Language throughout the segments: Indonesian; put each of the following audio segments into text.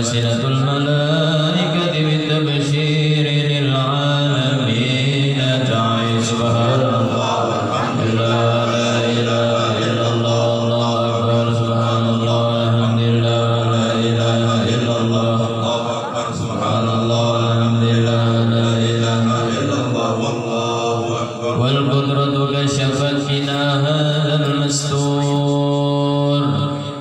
وألسنة الملائكة بالتبشير للعالمين تعي سبحان الله والحمد لله لا إله إلا الله الله أكبر سبحان الله والحمد لله لا إله إلا الله الله أكبر سبحان الله والحمد لله لا إله إلا الله والله أكبر. والقدرة كشفت فينا هذا المستور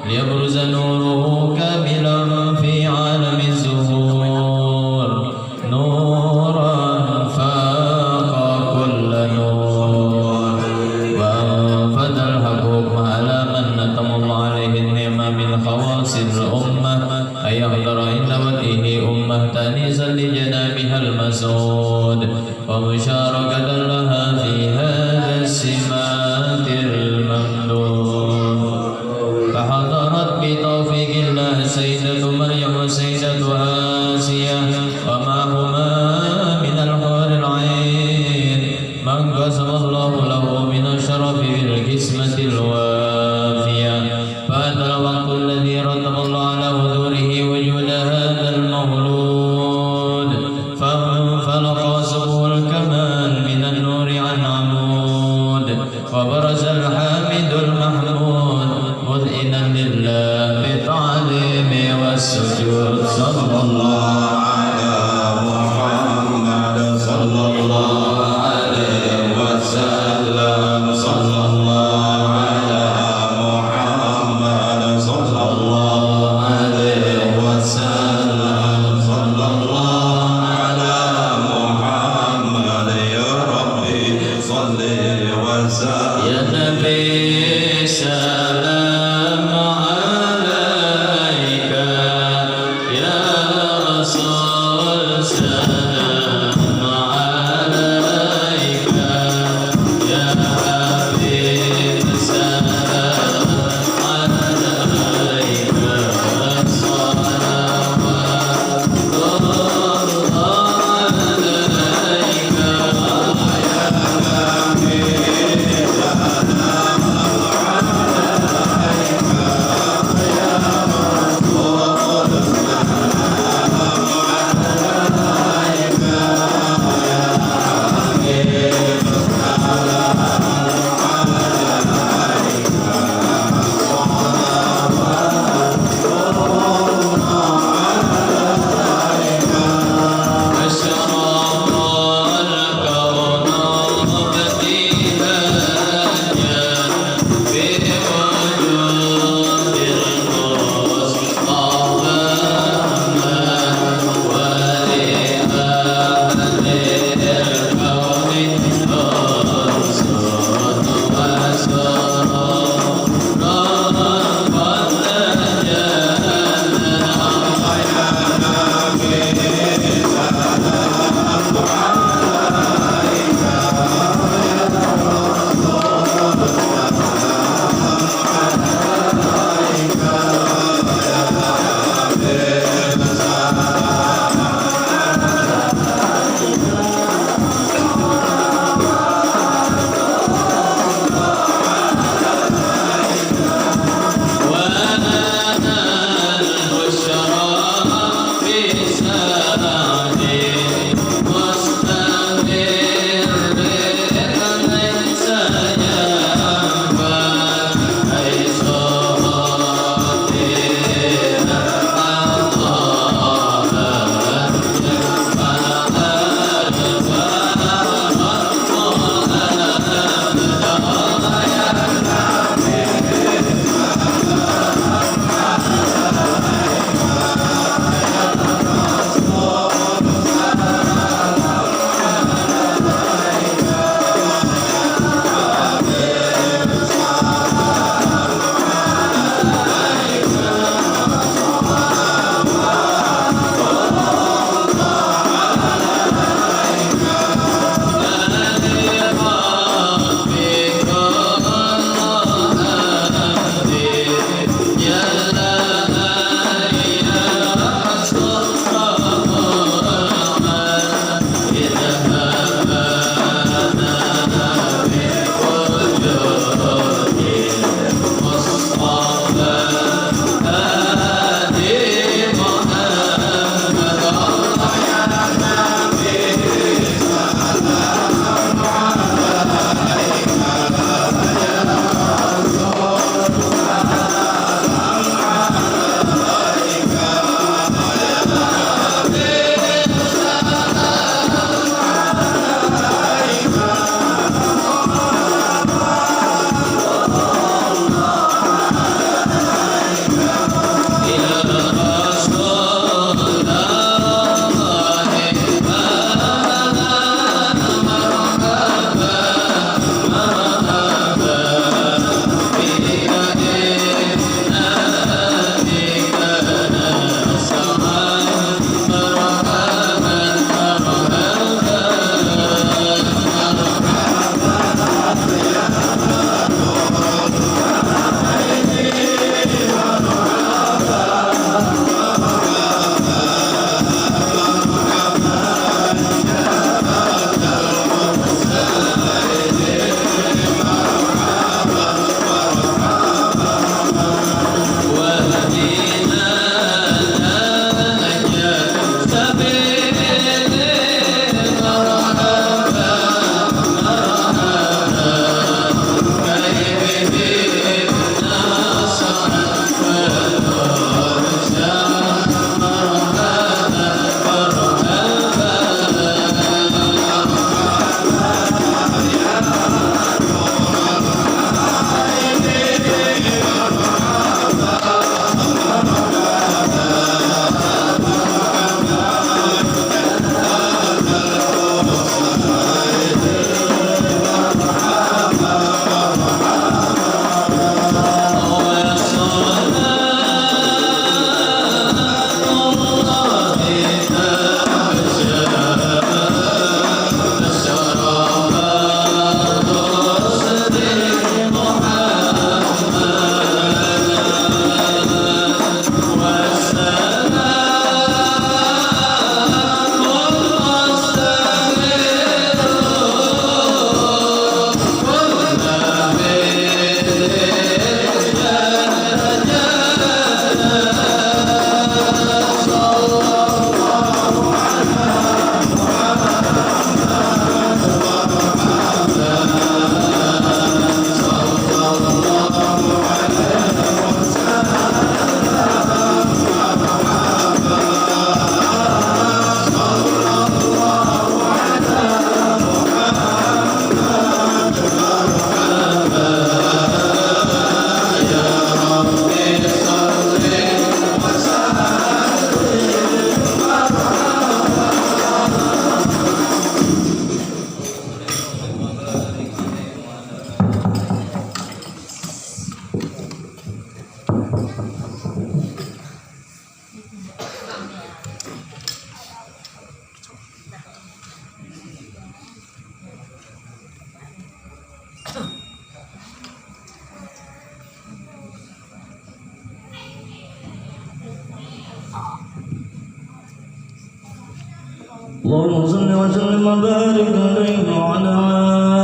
ليبرز نوره كاملا في عالم الزهور نورا فاق كل نور وانفذ الحقوق على من نتم الله عليه النعمة من خواص الأمة أن يحضر عند وجهه أمة تانيسا لجنابها المسعود ومشاركة لها في هذا السمات الممدود فحضرت بتوفيق الله سيدة مريم وسيدة آسيا ومعهما من الحور العين من قسم الله له من الشرف بالقسمة الوافية فأتى الوقت الذي رتب الله على حضوره وجود هذا المولود فانفلق سبوع الكمال من النور عن عمود وبرز الحامد المحمود مذئنا لله بالتعظيم والسجود صلى الله على محمد صلى الله عليه وسلم صلى الله على محمد صلى الله عليه وسلم صلى الله على محمد يا ربي صل وسلم يا نبي سلام عليك يا رسول اللهم صل وسلم وبارك عليه وعلى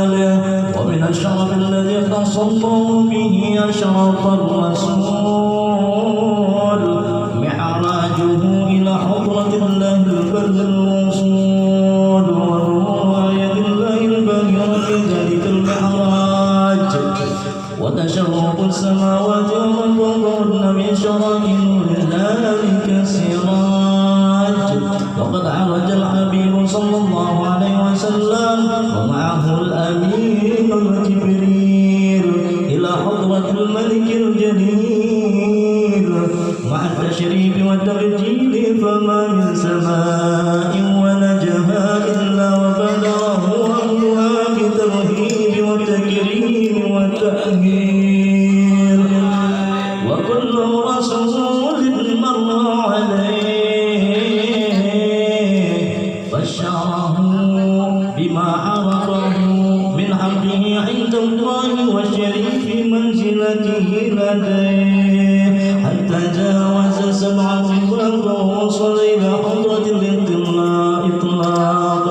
آله. ومن الشرف الذي اختص الله به أشرف الرسول معراجه إلى حضرة الله البر الرسول ورواية الله الباهرة في ذلك المعراج وتشرق السماوات ومن فوقهن من شرائع نور ذلك السراج. وقد عرج الحبيب صلى الله عليه وسلم ومعه الأمين جبريل إلى حضرة الملك الجليل مع التشريف والتبجيل، فما من سماء ونجها إلا وبلغه أهلها بالترهيب والتكريم والتأهيل. وكل رسول مر عليه بشره بما عرفه من حقه عند الله وشريف منزلته لديه، حتى جاوز سبع طباق ووصل إلى حضرة الإطلاق.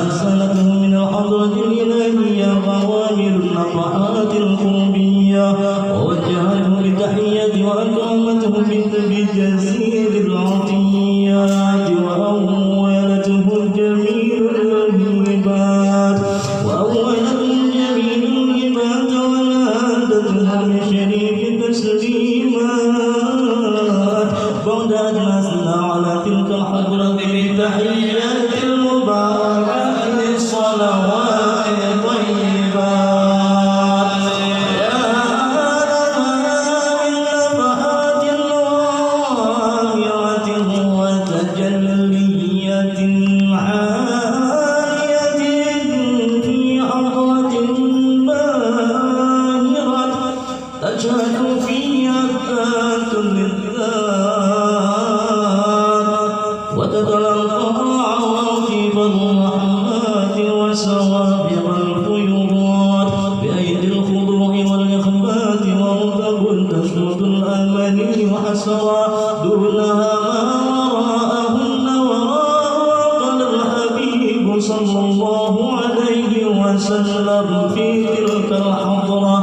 أرسلته من الحضرة الإلهية غوامر النفحات القربية، ووجهته بتحية وأكرمته بجزيل العطيات، وأولته الجميل الهبات ونادته بشريف التسليمات. بعد أن أثنى على تلك الحضرة بالتحيات المباركة الصلوات الطيبات. يا من نفحات غامرة وتجلية عالية في حضرة باهرة تشهد فيها الذات للذات، وتتلقى عواقب الرحمات وسوابق الفيضات بأيدي الخضوع والإخبات، ورتب تسجد الأماني حسرا دونها ما وراءهن قال الحبيب صلى الله عليه وسلم في تلك الحضرة.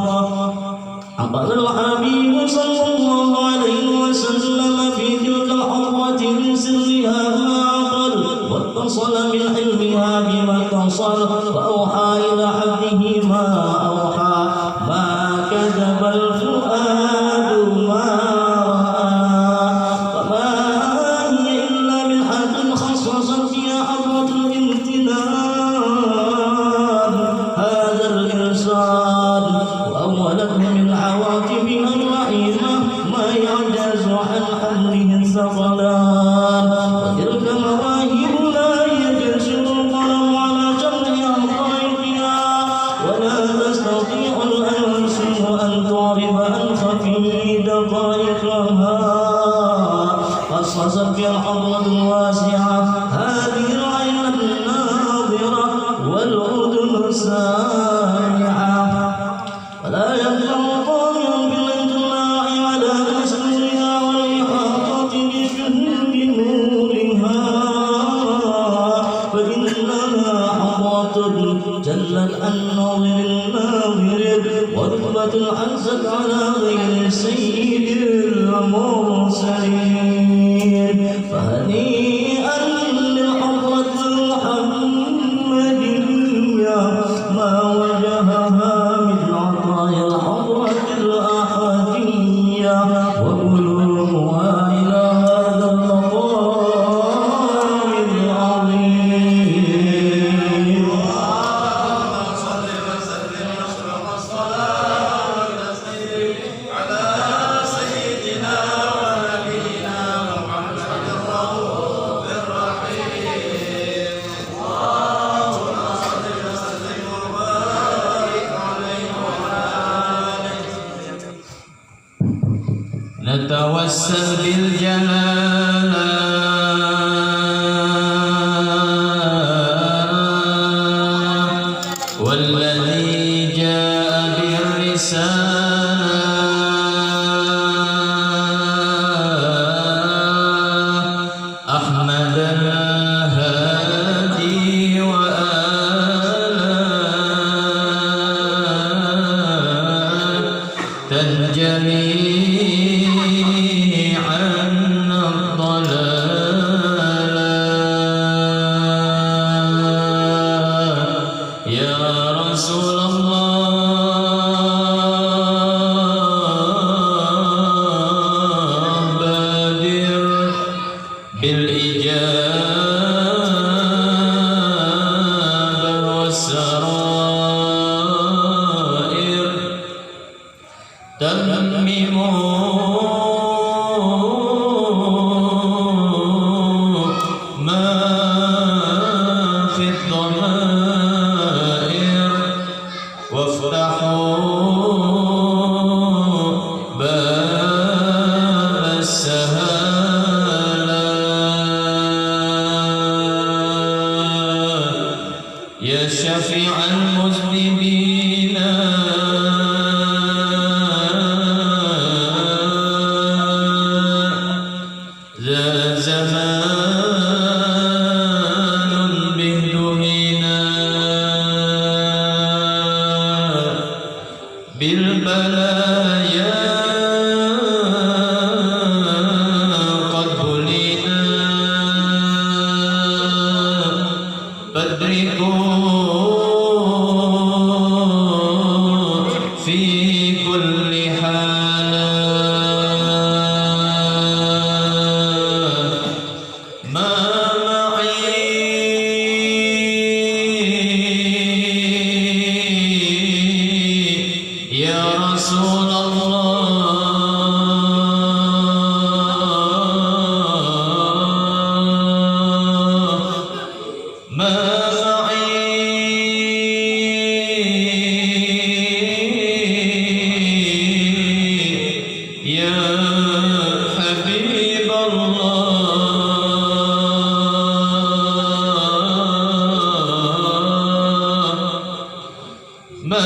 قال الحبيب صلى الله عليه وسلم في تلك الحضرة من سرها ما عقل، واتصل من علمها بما اتصل، وأوحى إلى عبده ما أوحى، ما كذب الفؤاد ما رأى. وما هي إلا من حق خصصت فيها حضرة الامتنان هذا الإرسال، وأولته من عواقبها الرحيمة ما يعجز عن حمله الثقلان. وتلك مواهب لا يجسر القلم على جمع حقائقها، ولا تستطيع الألسن أن تعرف عن خفي دقائقها. خصصت في الحضرة الواسعة هذه العين الناظرة والأذن السامعة، ولا ينفع طامع بالإطلاع على مسؤولها والإحاطة بشهود نورها، فإنها حضرة جلت عن ناظر الناظر، ورتبة عزت على غير سيد المرسلين. فهنيئا للحضرة المحمدية ما وجهها من عطايا الحضرة الأحدية، وبلوغها إلى هذا المقام العظيم. اللهم صل وسلم واشرف الصلاة والتسليم على سيدنا ونبينا محمد الرؤوف الرحيم. اللهم صل وسلم وبارك عليه وعلى آله. نتوسل بالجلالة والذي جاء بالرسالة أحمد الهادي تنجلي عنا الضلال يا رسول الله بادر بالإجابة والسرائر تمموا ما في الضمائر وافتحوا باب السهالة يا شفيع المذنبين ذا زمان به دهينا بالبلايا قد بلينا فادركوا في كل حال ما معي يا رسول الله ما معي يا حبيب الله ما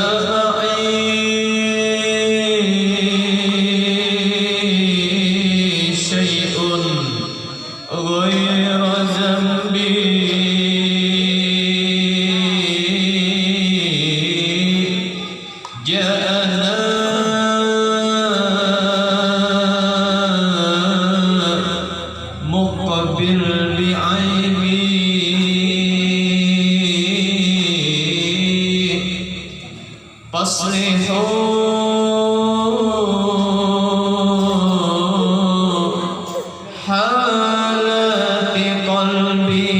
معي شيء غير ذنبي جاءنا مقبل بعيبي فاصلحوا حالات قلبي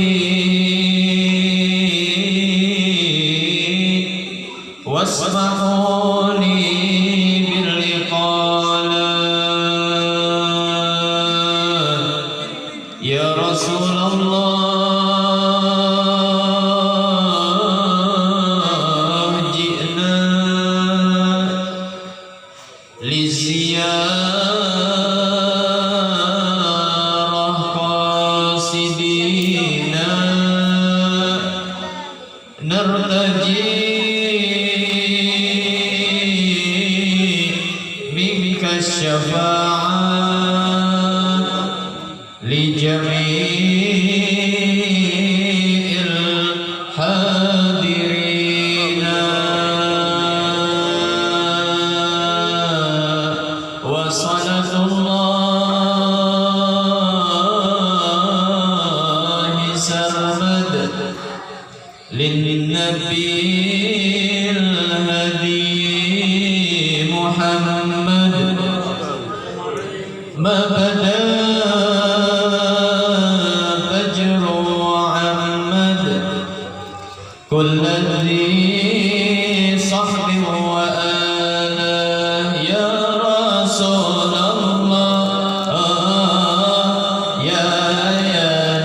واسمحوا لي بالإقالة يا رسول الله جئنا لزيارة قاصدين نرتجي منك الشفاعة لجميع الحاضرين وصلاة الله سرمد للنبي الهدي محمد ما بدا فجر وعمد كل ذي صحب وآله يا رسول الله يا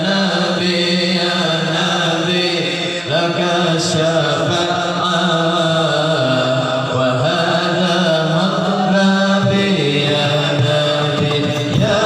نبي لك الشفاعة وهذا مطلبي يا نبي يا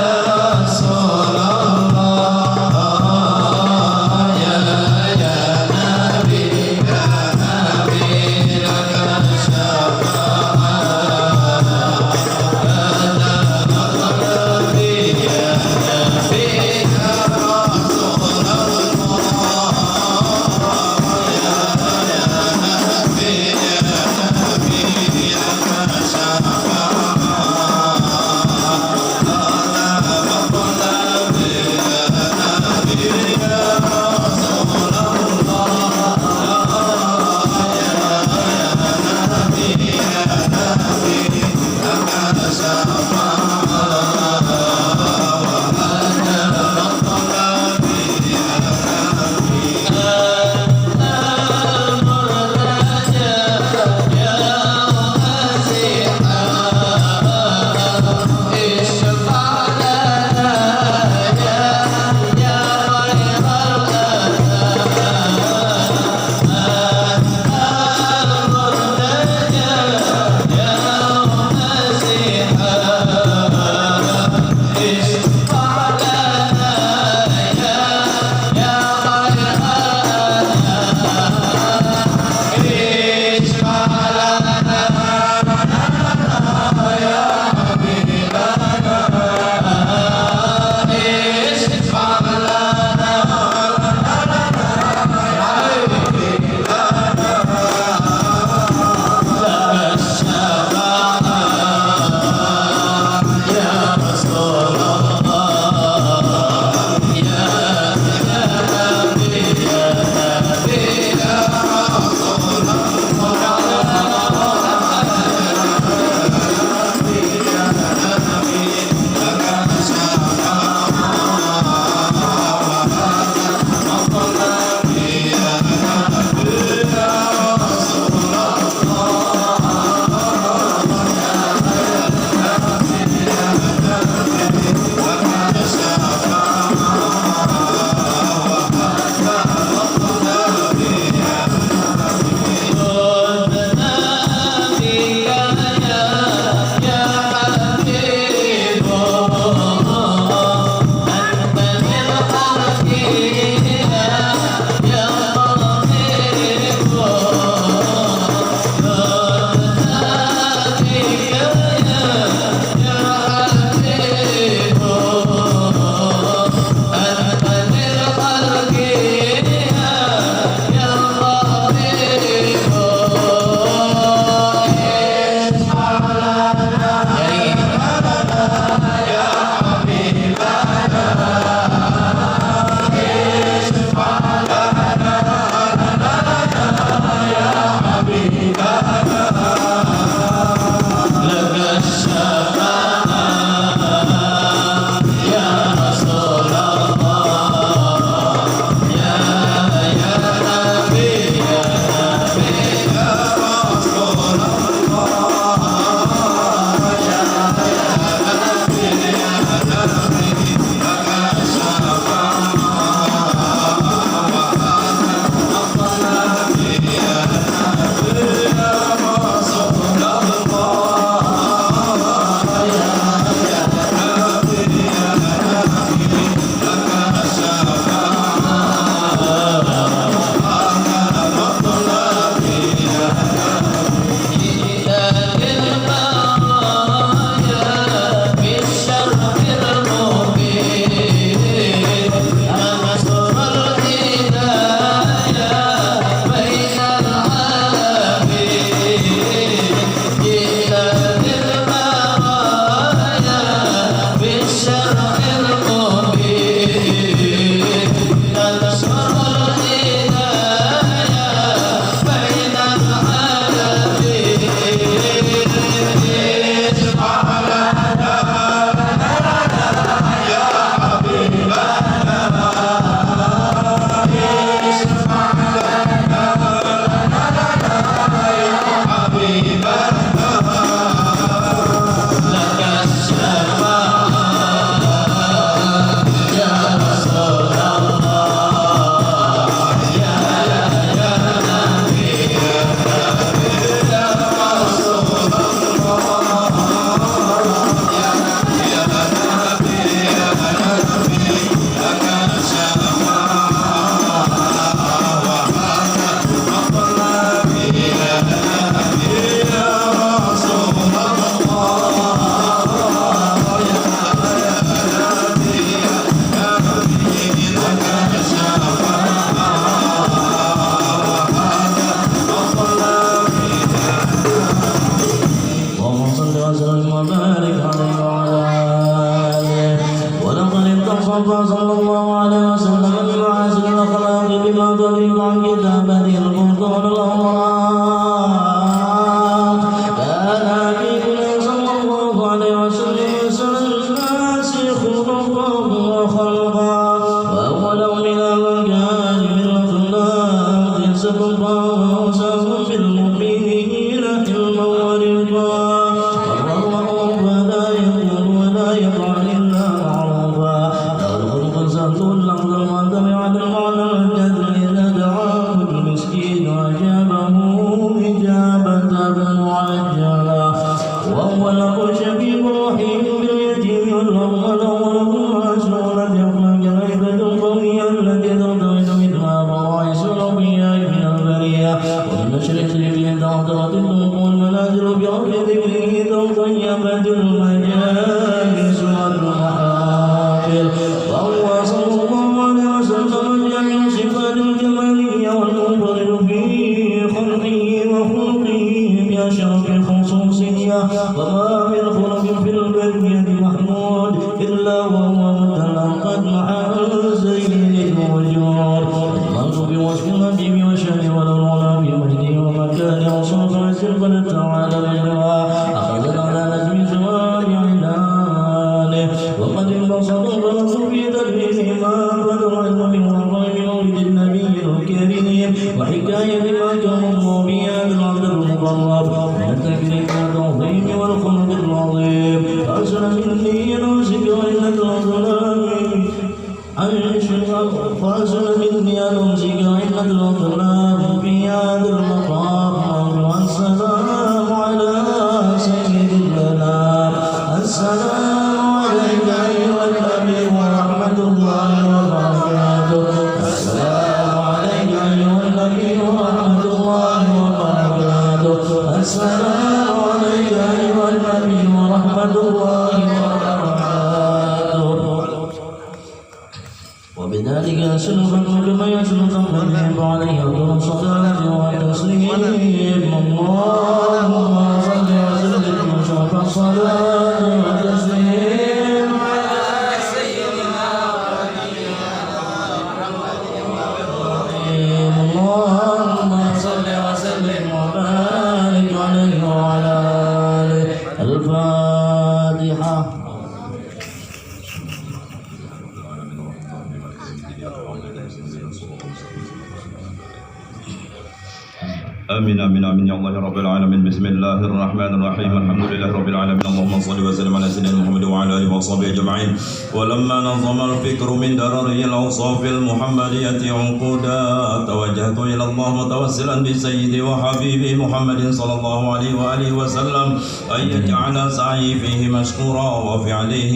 وبارك عليه وعلى آله. ولقد اتصف صلى الله عليه وسلم بمحاسن الأخلاق بما تليق عن كتابته الفرقان الأوراق. كان حبيبنا صلى الله عليه وسلم الناس خلقا وخلقا، وأول من المكارم الأخلاق سبقا بالمؤمنين علما ورضا، والله فلا يقول ولا يفعل إلا معروفا. له الخلق سهل اللفظ المعتمد على المعنى الجذر إذا دعاه المسكين وأجابه إجابة معجلة، وهو له شبيب رحيم باليتيم والأول مسؤولة يخلق العباد القوية التي ترتبط منها فرائس الأنبياء من البرية، ومن مشرق به تحضرت النور المنازل بأرض ذكره تطيبت المجالس والمحافل، وهو صلى الله عليه وسلم جميع صفات الجمالية والمنفرد في خلقه وخلقه بأشرف الخصوصية، وما من خلق في البرية محمود إلا وهو متلقى مع سيد الوجود، المرء بوصف النبي وشأنه والعلا بمجده ومكانه وصوته وسلطنه تعالى بجواه، أخذ على نجم زواج عنانه، وقد انبسط البلد في تدريس ما بدر العلم من وراء مولد النبي الكريم، وحكاية ما كان الله بها بالعبد المقرب من التكريم والتعظيم والخلق العظيم. فأرسل مني نوسك وإنك الظلام فأرسل مني نوسك وإنك الظلام في هذا المقام، والسلام على سيد الأنام. السلام عليك أيها النبي ورحمة الله وبركاته. السلام عليك أيها النبي ورحمة الله وبركاته. السلام عليك أيها النبي ورحمة الله وبركاته. وبذلك يسلك كما يسلك النبي عليه أفضل الصلاة والتسليم. اللهم صل وسلم وشرف الصلاة والتسليم على سيدنا ونبينا اللهم صل وسلم وبارك عليه وعلى آله. الفاتحة. آمين آمين آمين يا الله يا رب العالمين. بسم الله الرحمن الرحيم. الحمد لله رب العالمين. اللهم صل وسلم على سيدنا محمد وعلى آله وصحبه أجمعين. ولما نظم الفكر من درر الأوصاف المحمدية عقودا، توجهت إلى الله متوسلا بسيدي وحبيبي محمد صلى الله عليه وآله وسلم أن يجعل سعي فيه مشكورا وفعله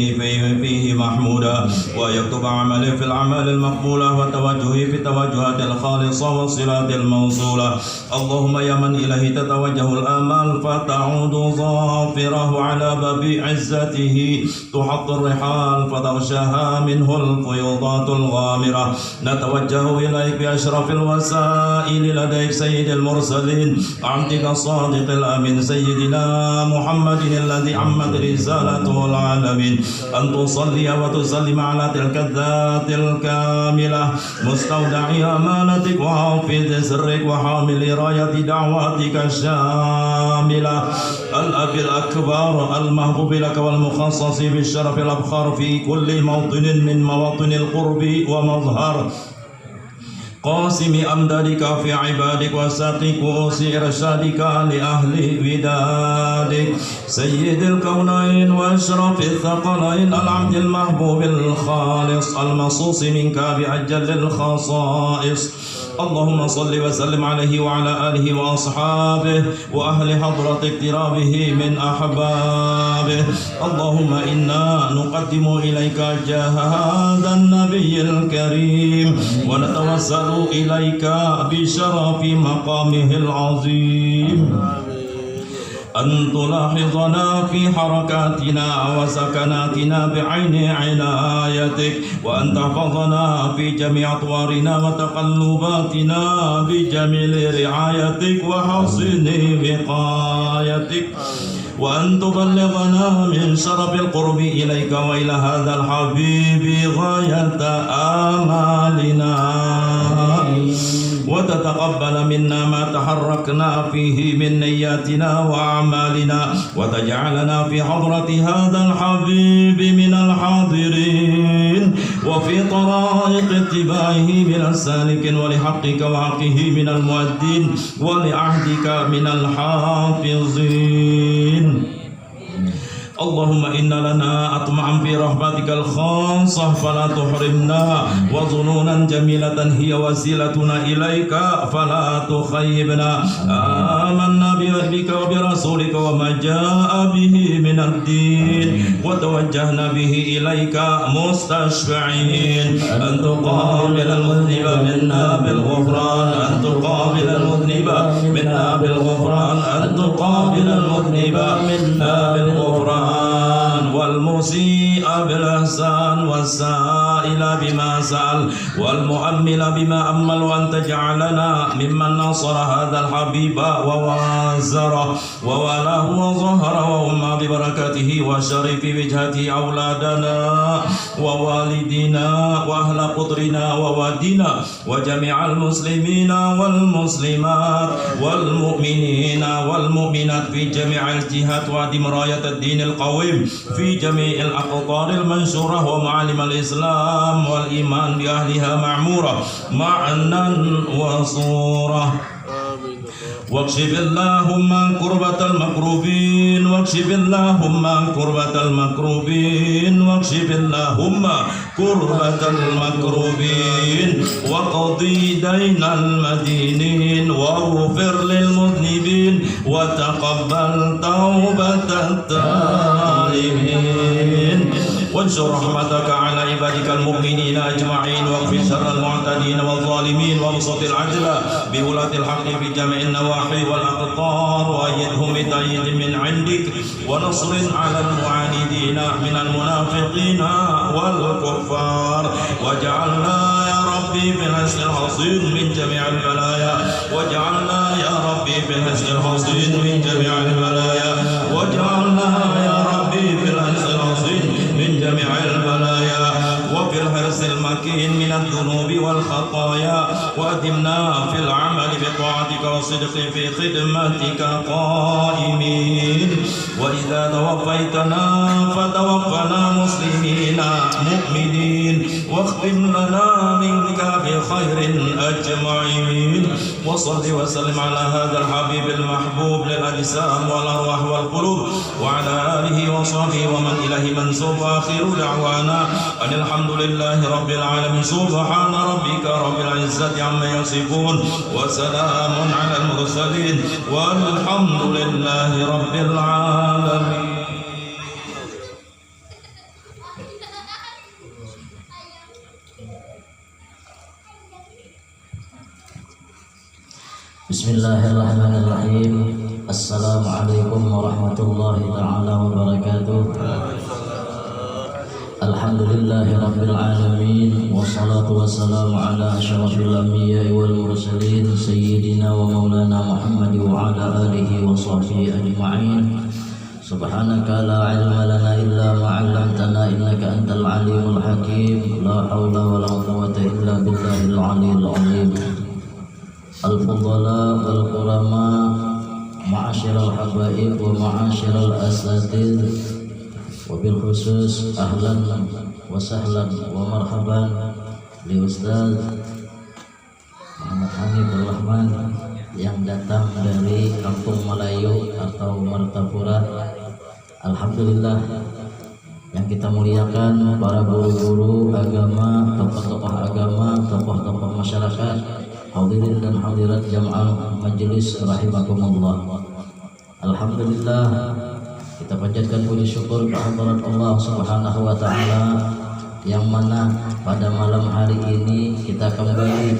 فيه محمودا، ويكتب عملي في الأعمال المقبولة وتوجهي في التوجهات الخالصة والصلات الموصولة. اللهم يا من إليه تتوجه الآمال فتعود ظافره على باب عزته، تحط الرحال فتغشاها منه الفيوضات الغامرة. نتوجه إليك بأشرف الوسائل لديك سيد المرسلين، عبدك الصادق الأمين سيدنا محمد الذي عمت رسالته العالمين، أن تصلي وتسلم على تلك الذات الكاملة مستودع أمانتك وحافظ سرك وحامل راية دعواتك الشاملة، الأب الأكبر المهبوب لك والمخصص بالشرف الأبخر في كل موطن من مواطن القرب ومظهر قاسم أمدادك في عبادك وساقي كؤوس إرشادك لأهل ودادك، سيد الكونين وأشرف الثقلين، العبد المحبوب الخالص المصوص منك بأجل الخصائص. اللهم صل وسلم عليه وعلى آله وأصحابه وأهل حضرة اقترابه من أحبابه. اللهم إنا نقدم إليك جاه هذا النبي الكريم، ونتوسل إليك بشرف مقامه العظيم أن تلاحظنا في حركاتنا وسكناتنا بعين عنايتك، وأن تحفظنا في جميع أطوارنا وتقلباتنا بجميل رعايتك وحسن وقايتك. وأن تبلغنا من شرف القرب إليك وإلى هذا الحبيب غاية آمالنا وتتقبل منا ما تحركنا فيه من نياتنا وأعمالنا وتجعلنا في حضرة هذا الحبيب من الحاضرين وفي طرائق اتباعه من السالكين ولحقك وحقه من المؤدين ولعهدك من الحافظين اللهم إن لنا أطمعا في رحمتك الخاصة فلا تحرمنا وظنونا جميلة هي وسيلتنا إليك فلا تخيبنا آمنا بك وبرسولك وما جاء به من الدين وتوجهنا به إليك مستشفعين أن تقابل المذنب منا بالغفران أن تقابل المذنب منا بالغفران أن تقابل المذنب منا بالغفران والمسيء بالإحسان والسائل بما سأل والمؤمل بما أمل وأن تجعلنا ممن نصر هذا الحبيب ووازره وولاه وظهره وأما ببركته وشرف وجهته أولادنا ووالدنا وأهل قطرنا ووادنا وجميع المسلمين والمسلمات والمؤمنين والمؤمنات في جميع الجهات وأدم راية الدين القويم في جميع الأقطار المنشورة ومعالم الإسلام والإيمان بأهلها معمورة معنا وصورة واكشف اللهم كربة المكروبين واكشف اللهم كربة المكروبين واكشف اللهم كربة المكروبين وقضي دين المدينين واغفر للمذنبين وتقبل توبة التائبين وانشر رحمتك على عبادك المؤمنين أجمعين واغفر شر المعتدين والظالمين وابسط العدل بولاة الحق في جميع النواحي والأقطار وأيدهم بتأييد من عندك ونصر على المعاندين من المنافقين والكفار واجعلنا يا ربي في الحسن الحصين من جميع البلايا واجعلنا يا ربي في الحسن الحصين من جميع البلايا واجعلنا يا ربي في الحسن الحصين من جميع البلايا وفي الحرص المكين من الذنوب والخطايا وأدمنا في العمل بطاعتك والصدق في خدمتك قائمين وإذا توفيتنا فتوفنا مسلمين مؤمنين واختم لنا منك بخير أجمعين وصل وسلم على هذا الحبيب المحبوب للأجسام والأرواح والقلوب وعلى آله وصحبه ومن إليه منسوب آخر دعوانا أن الحمد لله رب العالمين سبحان ربك رب العزة عما يصفون وسلام على المرسلين والحمد لله رب العالمين. Bismillahirrahmanirrahim. Assalamualaikum warahmatullahi ta'ala wabarakatuh. Alhamdulillahi rabbil alamin. Wassalatu wassalamu ala asyrafil anbiya'i wal mursalin sayyidina wa maulana Muhammad wa ala alihi wa sahbihi ajma'in. Subhanaka la ilma lana illa ma 'allamtana innaka antal alimul hakim. La haula wa la quwwata illa billahil aliyyil azim. Al-fudala wal-kurama ma'asyiral habaib wa ma'asyiral asatid wabil khusus ahlan wa sahlan wa marhaban li Ustaz Muhammad Hanifur Rahman yang datang dari Kampung Melayu atau Martapura. Alhamdulillah yang kita muliakan para guru-guru agama, tokoh-tokoh agama, tokoh-tokoh masyarakat, hadirin dan hadirat jamaah majelis rahimakumullah. Alhamdulillah kita panjatkan puji syukur kehadirat Allah Subhanahu wa taala yang mana pada malam hari ini kita kembali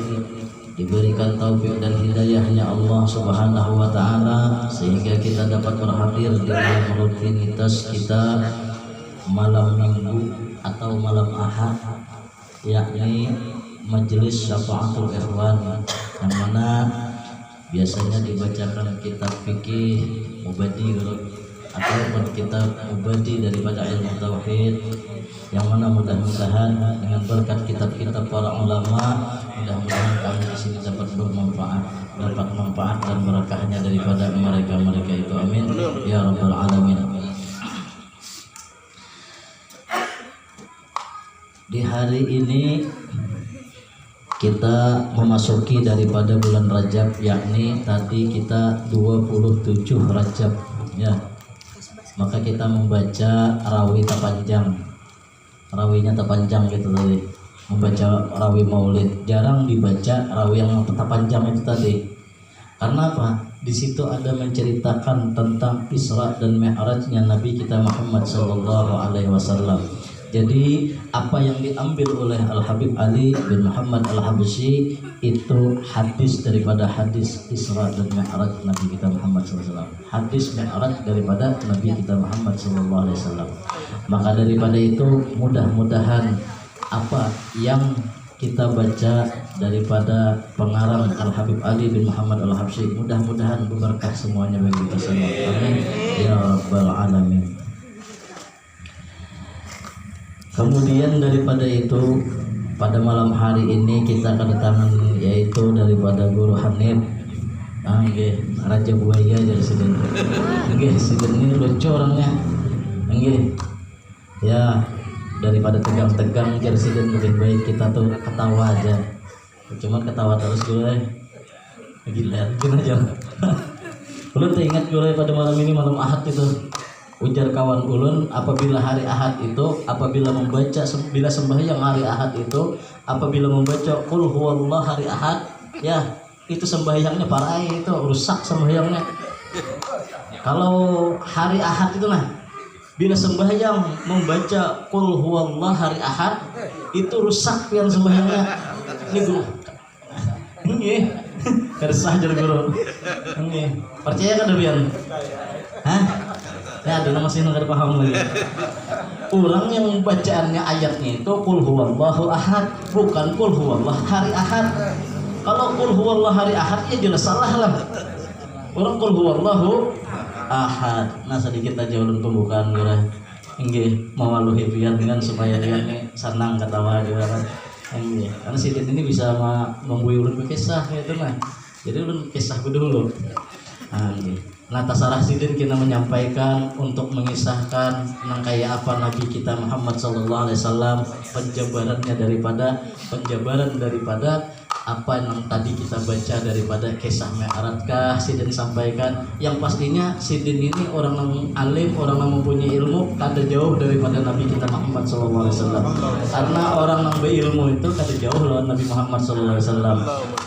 diberikan taufik dan hidayahnya Allah Subhanahu wa taala sehingga kita dapat berhadir di dalam rutinitas kita malam Minggu atau malam Ahad, yakni Majelis Syafaatul Ikhwan, yang mana biasanya dibacakan kitab fikih mubadir ataupun kitab mubadi daripada ilmu tauhid, yang mana mudah-mudahan dengan berkat kitab-kitab para ulama, mudah-mudahan kami di sini dapat bermanfaat, dapat manfaat dan berkahnya daripada mereka itu. Amin ya rabbal alamin. Di hari ini kita memasuki daripada bulan Rajab, yakni tadi kita 27 Rajab ya. Maka kita membaca rawi tapanjang. Rawinya tapanjang gitu tadi. Membaca rawi Maulid. Jarang dibaca rawi yang tapanjang itu tadi. Karena apa? Di situ ada menceritakan tentang Isra dan Mi'rajnya Nabi kita Muhammad sallallahu alaihi wasallam. Jadi apa yang diambil oleh Al-Habib Ali bin Muhammad Al-Habsyi itu hadis daripada hadis Isra dan Mi'raj Nabi kita Muhammad SAW. Hadis Mi'raj daripada Nabi kita Muhammad SAW. Maka daripada itu mudah-mudahan apa yang kita baca daripada pengarang Al-Habib Ali bin Muhammad Al-Habsyi, mudah-mudahan berkah semuanya bagi kita semua. Amin ya rabbal alamin. Kemudian daripada itu pada malam hari ini kita kedatangan yaitu daripada Guru Hanif. Raja Buaya jadi siden. Siden ini lucu orangnya. Ya daripada tegang-tegang jadi siden lebih baik kita tuh ketawa aja. Cuma ketawa terus gue. Gila aja. Ulun teringat gue pada malam ini malam Ahad itu. Ujar kawan ulun, apabila hari Ahad itu, apabila membaca bila sembahyang hari Ahad itu, apabila membaca qul huwallah hari Ahad, ya itu sembahyangnya parah, itu rusak sembahyangnya. Kalau hari Ahad itu bila sembahyang membaca qul huwallah hari Ahad, itu rusak pian sembahyangnya. Ini guru. Nggih. Kersah jar guru. Nggih. Percaya kan pian? Hah? Ya, ada masih nggak paham lagi. Orang yang bacaannya ayatnya itu qul huwallahu ahad, bukan qul huwallah hari Ahad. Kalau qul huwallah hari Ahad ya jelas salah lah. Orang qul huwallahu ahad. Nah sedikit aja ulun pembukaan gue. Nggih, mawaluhi pian dengan supaya dia senang ketawa juga kan. Nggih, karena sidin ini bisa membuat ulun kisah gitu mah. Jadi ulun kisah dulu. Nah tasarah sidin kita menyampaikan untuk mengisahkan tentang kayak apa Nabi kita Muhammad SAW, penjabaran daripada apa yang tadi kita baca daripada kisah Mi'raj kah sidin sampaikan. Yang pastinya sidin ini orang yang alim, orang yang mempunyai ilmu kada jauh daripada Nabi kita Muhammad SAW. Karena orang yang berilmu itu kada jauh lawan Nabi Muhammad SAW.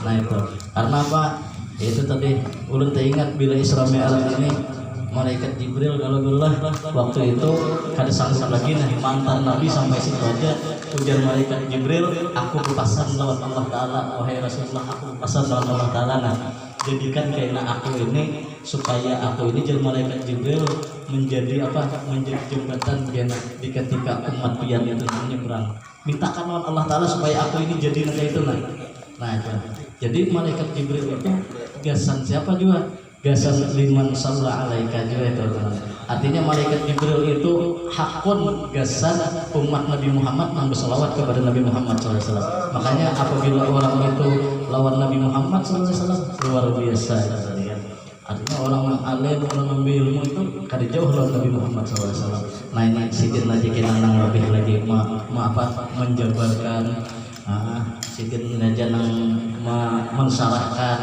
Nah itu karena apa? Itu tadi ulun teringat bila Isra Mi'raj ini malaikat Jibril kalau waktu itu kada sanggup lagi mantan Nabi sampai situ aja. Ujar malaikat Jibril, aku berpesan lawan Allah Ta'ala, wahai Rasulullah, aku berpesan lawan Allah Ta'ala, jadikan kayaknya aku ini supaya aku ini jadi malaikat Jibril menjadi jembatan di ketika umat pian itu menyeberang. Mintakan lawan Allah Ta'ala supaya aku ini jadi kayak itu Nah itu. Jadi malaikat Jibril itu gasan siapa juga? Gasan liman shalla alaika juga itu. Artinya malaikat Jibril itu hakun gasan umat Nabi Muhammad yang berselawat kepada Nabi Muhammad SAW. Makanya apabila orang itu lawan Nabi Muhammad SAW luar biasa. Artinya orang yang alim, orang yang berilmu itu kada jauh lawan Nabi Muhammad SAW. Nah ini sidin aja kita lebih lagi menjabarkan. Sidin aja mensyarahkan,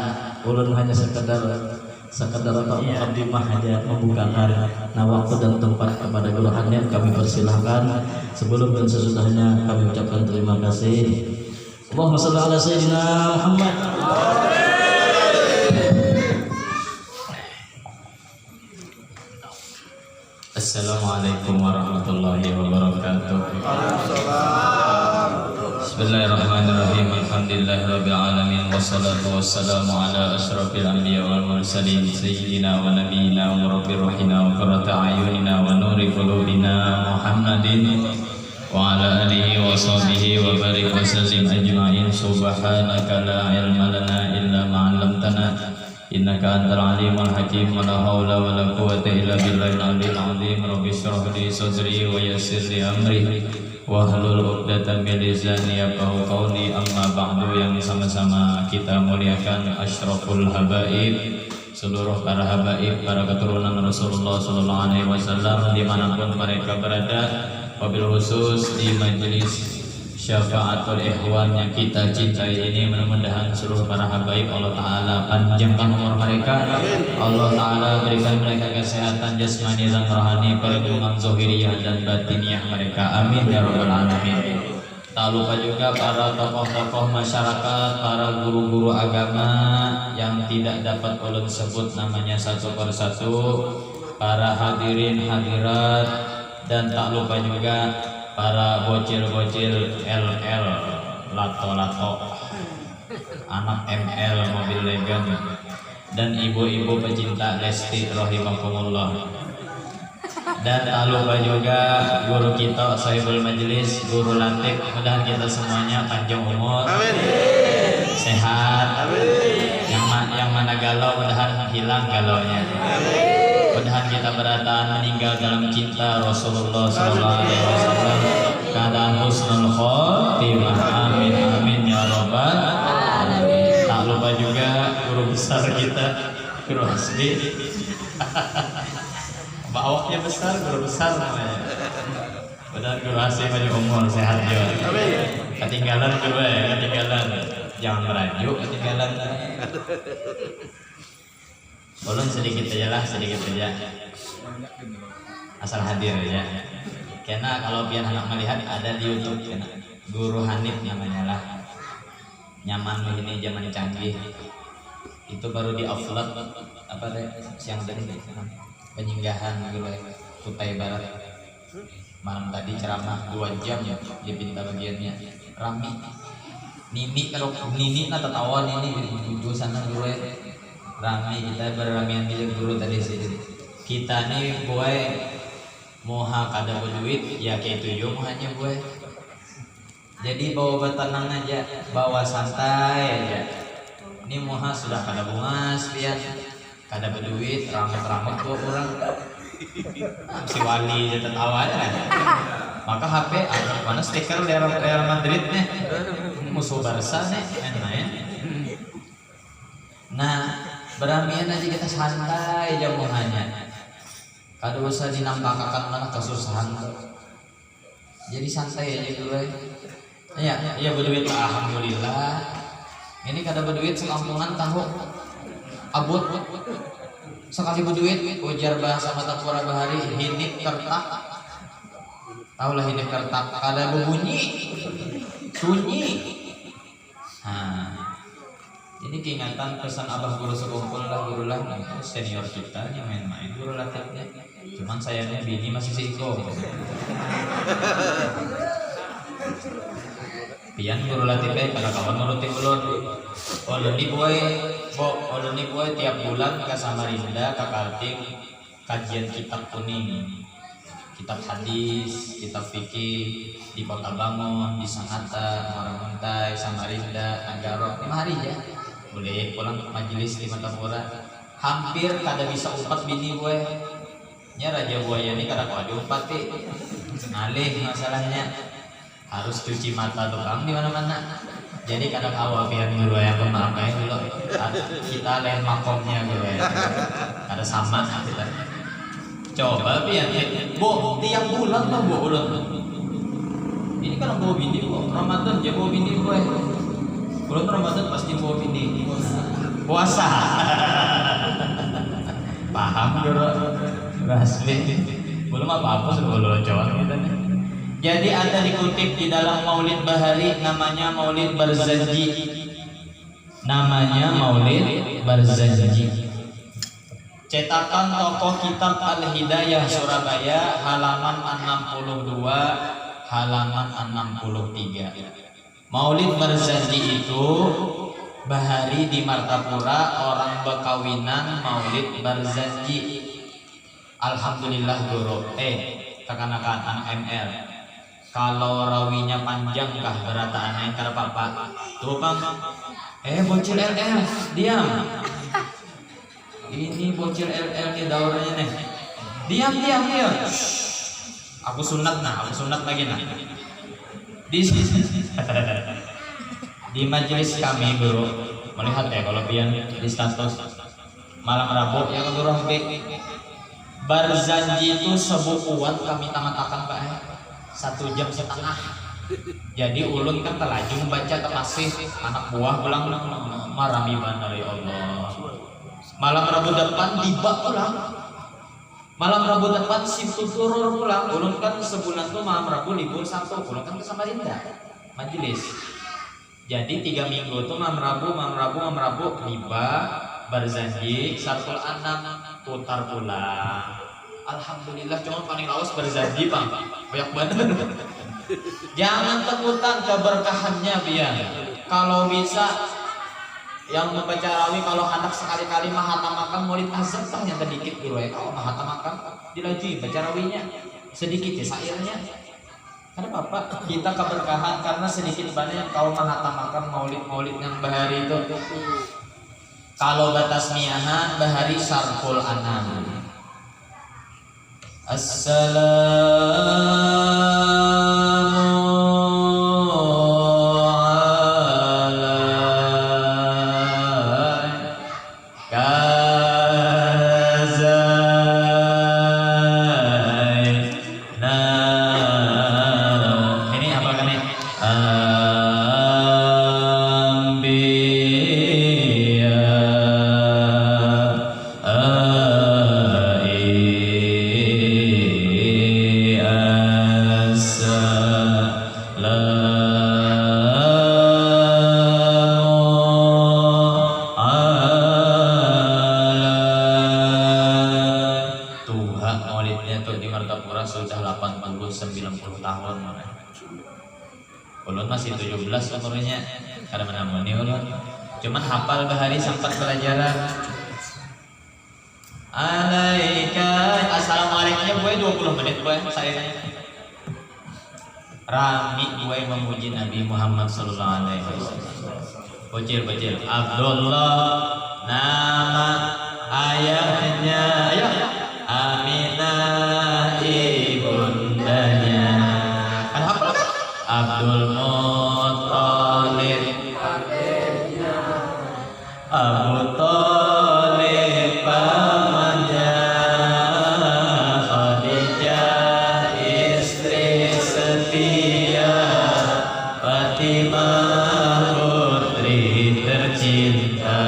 ulun hanya sekedar mukaddimah aja membukakan. Nah waktu dan tempat kepada Guru Hanif kami persilahkan. Sebelum dan sesudahnya kami ucapkan terima kasih. Allahumma shalli ala sayyidina Muhammad. Assalamualaikum warahmatullahi wabarakatuh. Bismillahirrahmanirrahim. Alhamdulillahirabbil alamin wassalatu wassalamu ala asyrafil anbiya wal mursalin sayyidina wa nabiyyina wa murabbir ruhina wa qurrata ayunina wa nuri qulubina Muhammadin wa ala alihi wa sahbihi wa barik wa sallim ajma'in. Subhanaka la ilma lana illa ma 'allamtana innaka antal alimul hakim wa la haula wa la quwwata illa billahil aliyyil azim rabbi shrah li sadri wa yassir li amri wahlul 'uqdatam min lisani yafqahu qawli amma ba'du. Yang sama-sama kita muliakan asyraful habaib, seluruh para habaib, para keturunan Rasulullah SAW dimanapun mereka berada, wabil khusus di majelis Syafaatul Ikhwan yang kita cintai ini, mudah-mudahan seluruh para habaib Allah Ta'ala panjangkan umur mereka, Allah Ta'ala berikan mereka kesehatan jasmani dan rohani, perlindungan zahiriyah dan batiniyah mereka, amin ya rabbal alamin. Tak lupa juga para tokoh-tokoh masyarakat, para guru-guru agama yang tidak dapat ulun sebut namanya satu persatu, para hadirin hadirat, dan tak lupa juga para bocil-bocil LL, lato-lato, anak ML mobil legend, dan ibu-ibu pecinta Lesti rahimakumullah. Dan tak lupa juga guru kita Sahibul Majelis, Guru Latif, mudah kita semuanya panjang umur, sehat, yang mana galau mudahan hilang galaunya, mudahan kita beratan meninggal dalam cinta Rasulullah SAW, keadaan husnul khotimah, amin amin ya rabbal alamin. Tak lupa juga guru besar kita, Guru Hasbi. Bawahnya besar, guru besar namanya. Mudahan Guru Hasbi banyak umur, sehat juga. Ketinggalan guru ya, ketinggalan. Jangan merajuk, ketinggalan. Ulun sedikit aja lah, sedikit aja. Asal hadir ya. Karena kalau biar anak melihat ada di YouTube, kena Guru Hanif namanya lah. Nyaman begini zaman canggih. Itu baru di upload apa deh siang tadi penyinggahan Guru Kutai Barat. Malam tadi ceramah 2 jam ya di pinta bagiannya. Rami. Nini kalau Nini nata tawa Nini di sana Guru rami, kita berramian milik guru tadi sih. Kita nih boy moha kada berduit ya kayak itu yo mohanya boy. Jadi bawa bertenang aja, bawa santai aja. Ini moha sudah kada bungas biar kada berduit, ramut-ramut tuh orang. Si wali dia tertawa aja. Maka HP mana stiker Real Madrid nih, musuh Barca nih main-main. Nah, beramian aja kita santai aja mohanya. Kada usah dinampakakan mana kesusahan. Jadi santai aja dulu. Ya berduit lah, alhamdulillah. Ini kada berduit sekampungan tahu abut. Sekali berduit ujar bahasa Matapura Bahari hinip kertak. Tahu lah hinip kertak, kada berbunyi, sunyi. Nah, ini keingatan pesan abah guru sekumpul lah, guru lah senior kita yang main-main Guru Latifnya. Cuman sayangnya bini masih siko. Pian Guru Latifnya kada kawan menuruti ulun. Ulun boy tiap bulan ke Samarinda ke Kaltim kajian kitab kuning, kitab hadis, kitab fikih di Kota Bangun, di Sangatta, Muara Samarinda, Anggarok 5 hari ya. Boleh pulang ke majelis di Matapura. Hampir kada bisa umpat bini gue. Nya Raja Buaya ini kada kuat diumpat ngalih masalahnya. Harus cuci mata tukang di mana-mana. Jadi kadang awal biar dulu yang pemakai dulu. Kita lain makomnya dulu ya. Ada sama kita. Coba biar tiap bulan lah bulan. Ini kan bawa bini kok. Ramadan dia bawa bini gue. Bulan Ramadan pasti bawa bini. Puasa. Paham dulu. Asli. Belum apa-apa sebelum cowok kita nih. Jadi ada dikutip di dalam Maulid Bahari, namanya Maulid Barzanji. Namanya Maulid Barzanji. Cetakan tokoh kitab Al-Hidayah Surabaya, halaman 62, halaman 63. Maulid Barzanji itu Bahari di Martapura, orang bekawinan Maulid Barzanji. Alhamdulillah guru. Kekanakan anak ML. Kalau rawinya panjang kah berata aneh kada apa-apa. Tuh bang. Bocil LL, diam. Ini bocil LL nih daurnya nih. Diam. Aku sunat lagi nah. Di majelis kami bro, melihat ya kalau pian di status malam Rabu yang Guru Barzanji itu sebukuan kami tamatakan Pak 1,5 jam. Jadi ulun kan telajung baca termasih anak buah pulang marami mana ya Allah. Malam Rabu depan tiba pulang. Malam Rabu depan shift turun pulang. Ulun kan sebulan tuh malam Rabu libur Sabtu pulang kan ke Samarinda majelis. Jadi 3 minggu tuh malam Rabu tiba Barzanji Sartul Anam putar pulang. Alhamdulillah cuma paling lawas Barzanji Bang. Banyak banget. Jangan takutan keberkahannya biar. Kalau bisa yang membaca rawi kalau anak sekali-kali mahatamakan murid azab tah yang sedikit dulu ya. Kalau mahatamakan dilajui baca rawinya sedikit ya sairnya. Karena Bapak kita keberkahan karena sedikit banyak kau mahatamakan maulid yang bahari itu. Kalau batas miahan bahari Sarful Anam. Ulun masih 17 umurnya, kada menamuni ulun. Cuman hafal bahari sempat pelajaran. Alaika, assalamualaikumnya gue 20 menit gue saya. Rami gue memuji Nabi Muhammad sallallahu alaihi wasallam. Bocil. Abdullah nama ayahnya, ayo. Aminah ibundanya. Kan hafal kan? Abdul Muttalib adiknya, Abu Thalib pamannya, Khadijah istri setia, Fatimah putri tercinta,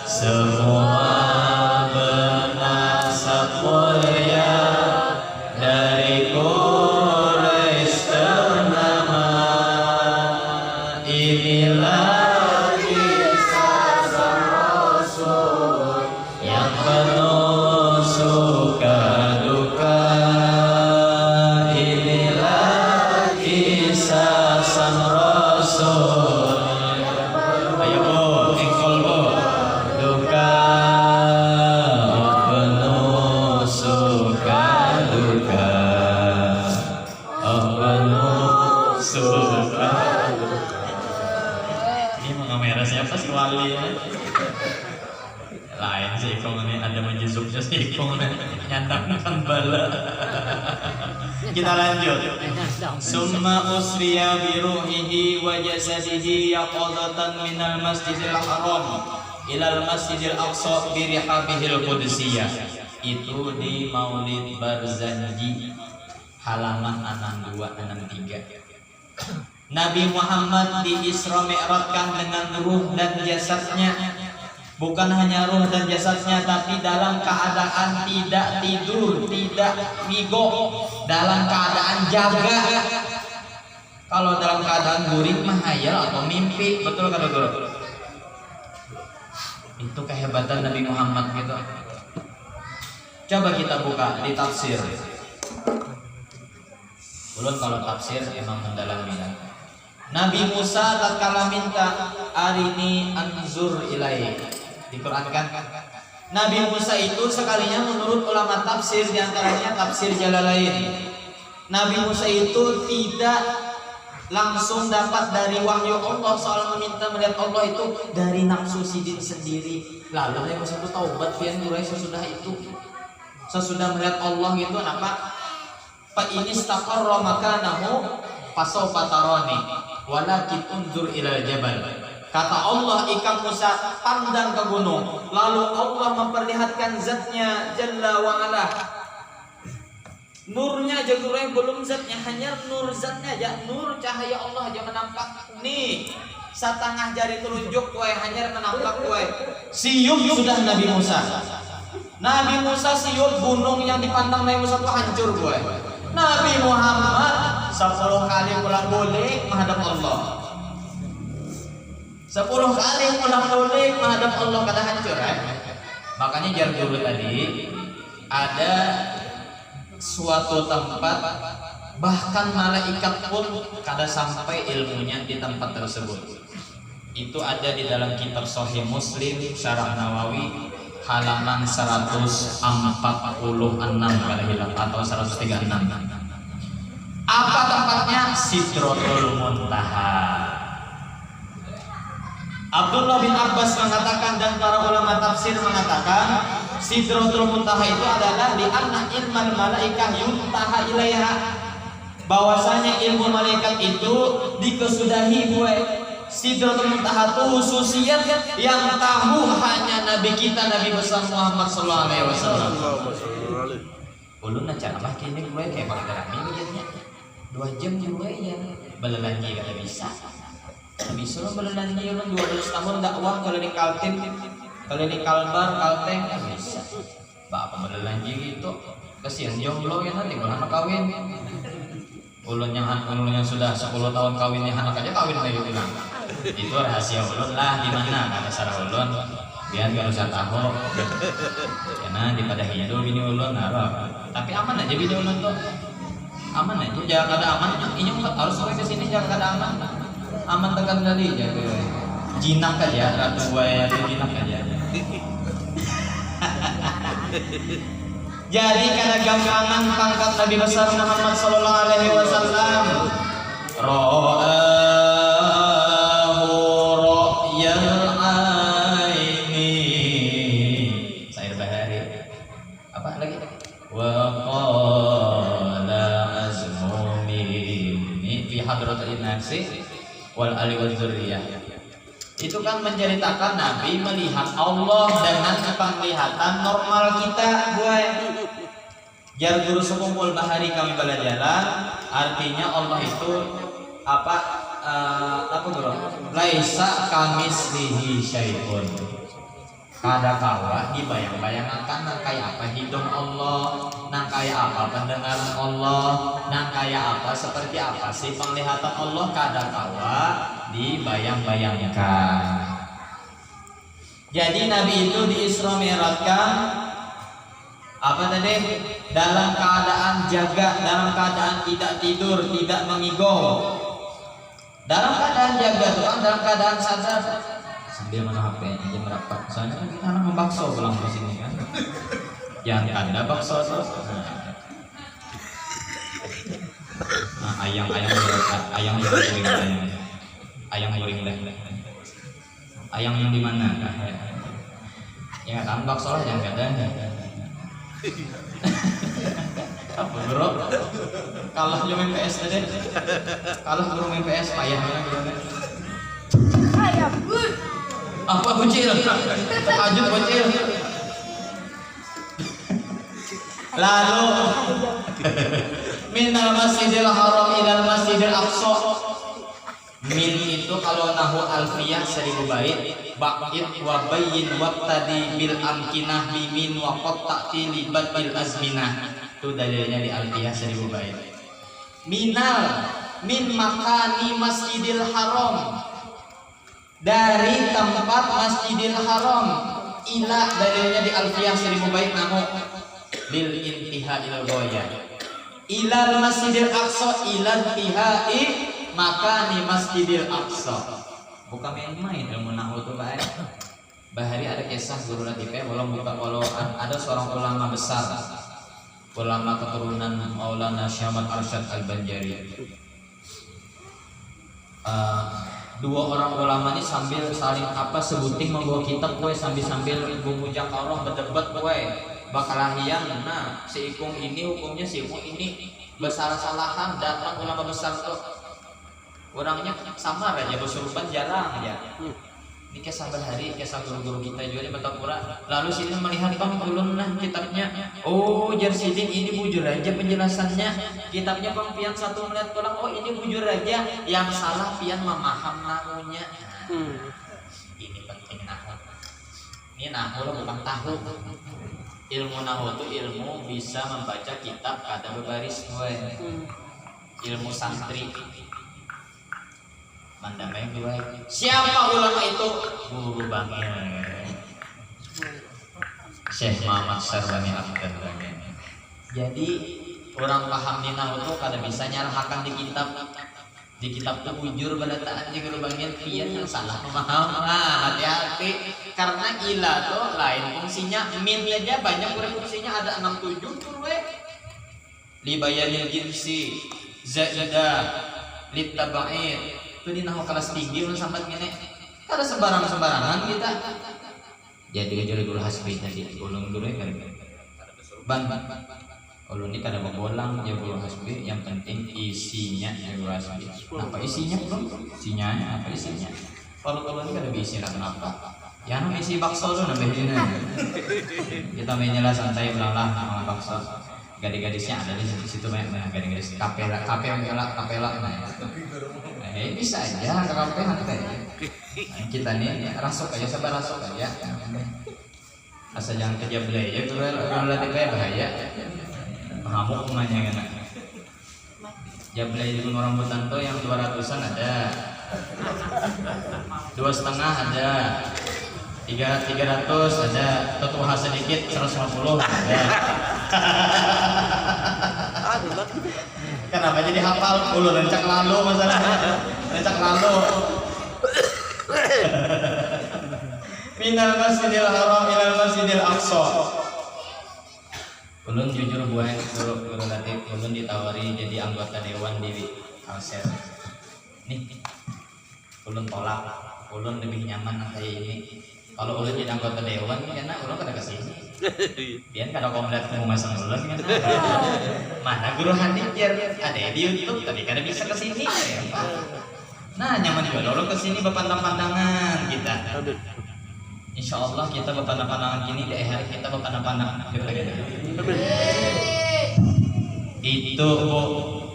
semua bernasab mulia dari Quraisy ternama. Inilah kisah sang Rasul yang penuh suka duka. Inilah kisah sang Rasul. Ayo bu, engkol bu. Duka penuh suka duka. Penuh suka. Ini mau ngamera siapa sih wali ya? Lain sih Ikong ini ada menjuzuknya sih Ikong nyandangkan bala. Kita lanjut. Summa usriya bi ruhihi wa jasadihi yaqadatan minal masjidil haram ilal masjidil aqsa bi rihabihil qudsiyah. Itu di Maulid Barzanji halaman 62-63. Nabi Muhammad di Isra Mi'rajkan dengan ruh dan jasadnya. Bukan hanya ruh dan jasadnya, tapi dalam keadaan tidak tidur, tidak migo, dalam keadaan jaga. Kalau dalam keadaan guring mah hayal atau mimpi, betul kata guru. Itu kehebatan Nabi Muhammad gitu. Coba kita buka di tafsir. Ulun kalau tafsir emang mendalami. Nabi Musa tatkala minta arini anzur ilaik, di Quran kan Nabi Musa itu sekalinya menurut ulama tafsir diantaranya tafsir Jalalain, Nabi Musa itu tidak langsung dapat dari wahyu Allah soal meminta melihat Allah itu dari nafsu sidin sendiri. Lalu yang satu taubat pian mulai sesudah itu, sesudah melihat Allah gitu apa? Fa ini istaqarra makanahu fasawfa tarani walakin unzur ila jabal. Kata Allah, ikan Musa pandang ke gunung, lalu Allah memperlihatkan zatnya Jalla wa'ala. Nurnya aja belum zatnya, hanya nur zatnya aja, nur cahaya Allah aja menampak. Nih, setengah jari telunjuk kue, hanya menampak kue. Siup sudah Nabi Musa. Nabi Musa siup, gunung yang dipandang Nabi Musa itu hancur kue. Nabi Muhammad 10 kali pulang balik menghadap Allah. 10 kali pulang balik menghadap Allah kata hancur Makanya jar dulu tadi ada suatu tempat bahkan malaikat pun kada sampai ilmunya di tempat tersebut. Itu ada di dalam kitab Sahih Muslim Syarah Nawawi halaman 146 kalau hilang atau 136. Apa tempatnya? Sidratul Muntaha. Abdullah bin Abbas mengatakan dan para ulama tafsir mengatakan Sidratul Muntaha itu adalah di anna ilmal malaikah yuntaha ilaiha, bahwasanya ilmu malaikat itu dikesudahi gue. Sidratul Muntaha itu khususiyat yang tahu hanya Nabi kita Nabi besar Muhammad sallallahu alaihi wasallam. Ulun acara mah kini gue kayak pakai rame begini 2 jam juga ya belalangi kada bisa. Bisa lo belalangi ulun 12 tahun dakwah kalau di Kaltim, kalau di Kalbar, Kalteng bisa. Bapak belalangi gitu. Kasihan jomblo ya nanti kalau anak kawin. Ulun yang sudah 10 tahun kawinnya anak aja kawin kayak gitu lah. Itu rahasia ulun lah di mana kata sarah ulun. Biar gak usah tahu. Karena daripada hidup bini ulun naruh. Tapi aman aja bini ulun tuh. Aman aja, jangan ada aman. Ini harus sampai ke sini jangan ada aman. Aman tekan kali aja gue. Jinak aja, ratu gue itu jinak aja. Jadi karena gampangan pangkat Nabi besar Muhammad sallallahu alaihi wasallam ra'ahu ra'yal aini. Sair bahari. Apa lagi? Wa qala azmu minni fi hadratil nafsi wal ali wal dzurriyyah. Itu kan menceritakan Nabi melihat Allah dengan penglihatan normal kita gue. Jar guru sekumpul bahari kami belajar, artinya Allah itu apa guru? Laisa kamislihi syai'un. Kada kala dibayang-bayangkan nang kayak apa hidung Allah, nang kayak apa pendengaran Allah, nang kayak apa seperti apa sih penglihatan Allah, kada kala dibayang-bayangkan. Jadi Nabi itu di Isra Mi'rajkan apa tadi? Dalam keadaan jaga, dalam keadaan tidak tidur, tidak mengigau. Dalam keadaan jaga tuh kan, dalam keadaan sadar. Sambil mana HP aja merapat. Soalnya kan kita anak membakso pulang ke sini kan. Yang ada bakso terus. Nah, ayang goreng leh. Ayang yang di mana? Ya kan bakso lah yang kadang. Apa bro? Kalah yo main PS tadi. Kalah bro main PS payahnya gimana? Ayam. Apa bocil? Ajut bocil. Lalu minal masjidil haram ilal masjidil aqsa. Min itu kalau nahu alfiyah 1000 bait, baqid wa bayyin waqtadi bil amkinah bimin wa qatta'ti libat bil azminah. Itu dalilnya di alfiyah 1000 bait. Minal min makani masjidil haram, dari tempat masjidil haram, ila dalilnya di alfiyah 1000 bait nahu lil intiha ilal ghayah. Ilal masjidil aqsa ilal intihai makani masjidil aqsa. Bukan main-main ilmu nahwu tuh baik. Bahari ada kisah guru Latifah walau ada seorang ulama besar, ulama keturunan Maulana Syamad Arsyad Al-Banjari. dua orang ulama ini sambil saling sebuting membawa kitab kue sambil bumujang Allah berdebat kue bakalahian. Nah si ikung ini hukumnya si ikung ini bersalah-salahan, datang ulama besar tuh orangnya samar aja bersurupan jarang ya. Ini kayak sabar hari kayak guru-guru kita juga di Batapura. Lalu sini melihat bang ulun nah kitabnya. Oh Jarsidin ini bujur aja penjelasannya. Kitabnya bang pian satu melihat pulang. Oh ini bujur aja. Yang salah pian memaham nahunya. Ini penting nahu. Ini nahu bukan tahu. Ilmu nahu itu ilmu bisa membaca kitab kada berbaris gue. Ilmu santri. Mandamai gue. Siapa ulama itu? Guru Bangil. Syekh Muhammad Syarbani Abdul. Jadi orang paham di nahu itu kada bisa nyarahakan di kitab. Di kitab itu bujur badataan di Guru Bangil pian yang salah memaham. Nah, hati-hati karena ila tuh lain fungsinya. Min aja banyak fungsinya ada 6-7 tuh we. Libayanil jinsi zaidah litaba'id. Itu di nahu kelas tinggi ulun sampai gini. Kada sembarangan kita. Jadi aja Guru Hasbi tadi ulun dulu kan. Ban ulun ini kada bolang ya Guru Hasbi, yang penting isinya ya Guru Hasbi. Apa isinya belum? Isinya apa isinya? Kalau ulun ini kada bisa kenapa? Ya nu isi bakso tuh nambah ini. Kita mainnya santai belalah sama bakso. Gadis-gadisnya ada di situ banyak gadis-gadis kapela. Bisa aja KKP nanti. Kita nih rasuk aja sabar rasuk aja. Asal jangan kerja belaya kalau latih bahaya. Ngamuk namanya kan. Jablay di Gunung Rambutan tuh yang 200-an ada. 2,5 ada. 300 ada. Tetuha sedikit 150 ada. Kenapa jadi hafal? Ulu rencak lalu masalahnya. Rencak lalu. Minal Masjidil Haram ilal Masjidil Aqsa. Ulun jujur buat guru Latif, ulun ditawari jadi anggota dewan di Kalsel. Nih, ulun tolak. Ulun lebih nyaman kayak ini. Kalau ulun jadi anggota dewan, karena ulun kada kesini. Biar kada kau melihat kamu masang ulun kan. Mana guru Handijar ada di YouTube, tapi kada bisa kesini. Nah, nyaman juga ulun kesini berpandang-pandangan kita. Insya Allah kita berpandang-pandangan gini deh hari kita berpandang-pandangan. Itu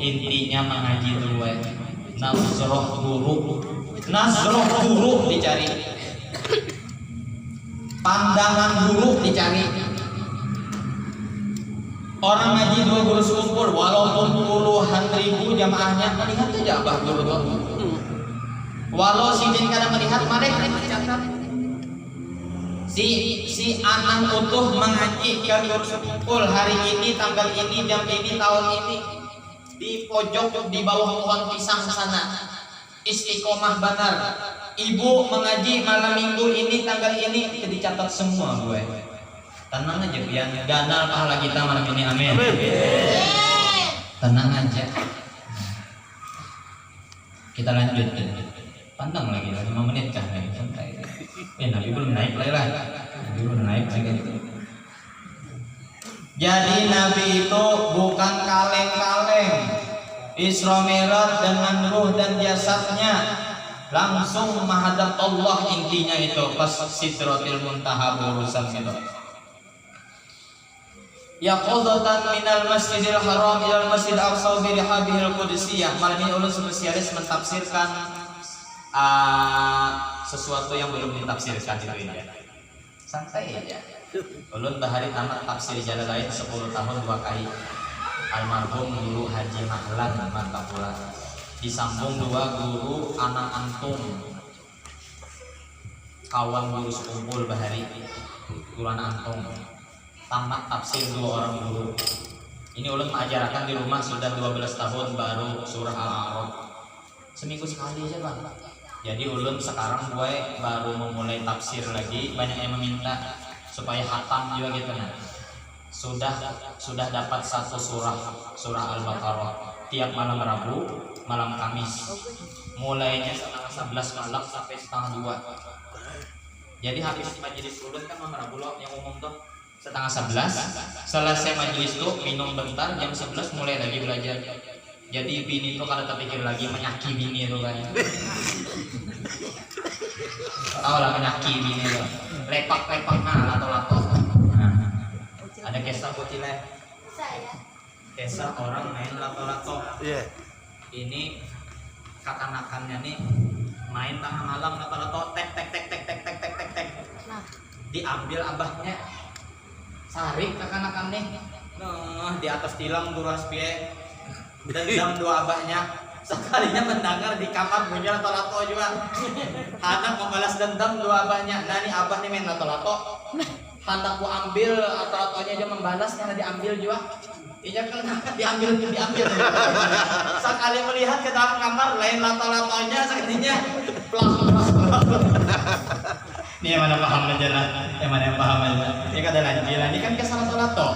intinya mengaji dulu. Nazroh guru dicari. Pandangan guru dicari. Orang ngaji 2 guru sekumpul walaupun puluhan ribu jamaahnya melihat aja abah guru tuh. Walau sidin kada melihat mereka mencatat. Si anak utuh mengaji ke guru sekumpul hari ini tanggal ini jam ini tahun ini di pojok di bawah pohon pisang sana istiqomah benar. Ibu mengaji malam minggu ini tanggal ini dicatat semua gue. Tenang aja biar ganal pahala kita malam ini amin. Tenang aja. Kita lanjut. Pandang lagi 5 menit kah santai. Nabi belum naik lah. Nabi belum naik lagi. Jadi Nabi itu bukan kaleng-kaleng. Isra Mi'raj dengan ruh dan jasadnya langsung menghadap Allah, intinya itu pas Sidratil Muntaha berurusan itu. Yaqudatan minal Masjidil Haram ilal Masjidil Aqsa bi rihabihil qudsiyah. Malam ini ulun spesialis mentafsirkan sesuatu yang belum ditafsirkan itu ya. Santai aja. Ulun bahari tamat tafsir Jalalain 10 tahun 2 kali. Almarhum Guru Haji Mahlan Mantapura. Disambung 2 guru anak antum. Kawan guru sekumpul bahari. Guru anak antum. Tamat tafsir 2 orang guru. Ini ulun mengajarkan di rumah sudah 12 tahun baru surah Al-A'raf. Seminggu sekali aja bang. Jadi ulun sekarang gue baru memulai tafsir lagi. Banyak yang meminta supaya hatam juga gitu nah. sudah dapat satu surah Al-Baqarah tiap malam Rabu, malam Kamis. Mulainya setengah 11 malam sampai setengah 2. Jadi habis majelis ulun kan malam Rabu loh yang umum tuh setengah 11. Selesai majelis tuh minum bentar, jam 11 mulai lagi belajar. Jadi bini tuh kada terpikir lagi menyaki bini itu kan. Tahu lah menyaki bini tuh. Lepak-lepak lato-lato. Ada kisah bocilnya. Kisah orang main lato-lato. Ini kakanakannya nih main tengah malam lato-lato tek. Diambil abahnya. Sarik kakanakannya. Nah, di atas tilam duras pie. Dendam dua abahnya. Sekalinya mendengar di kamar bunyi lato-lato juga. Anak membalas dendam dua abahnya. Nah, ini abah nih main lato-lato. Handakku ambil lato-latonya aja membalas karena diambil juga. Iya kan diambil. Sekali melihat ke dalam kamar lain lato-latonya sepertinya plak. Ini yang mana paham aja lah, yang mana yang paham aja. Ini kada lanjil, ini kan kesal lato-lato.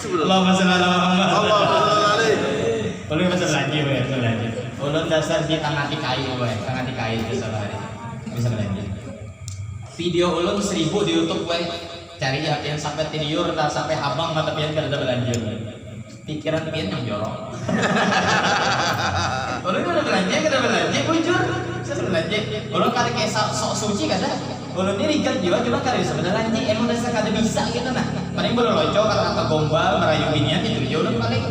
Allahumma shalli ala Muhammad. Boleh bisa lanjut ya, bisa lanjut. Ulun dasar di tengah kayu, tengah kayu dasar hari. Bisa lanjut. Video ulun 1000 di YouTube, cari yang sampai tidur, tak sampai abang mata pian kada berlanjut. Pikiran pian yang jorok. Ulun kada berlanjut, bujur. Saya berlanjut. Ulun kada kayak sok suci kada. Ulun ini rigat juga cuma kada bisa berlanjut. Emang dasar kada bisa gitu nah. Paling boleh loco kata gombal merayu binian itu ya ulun paling.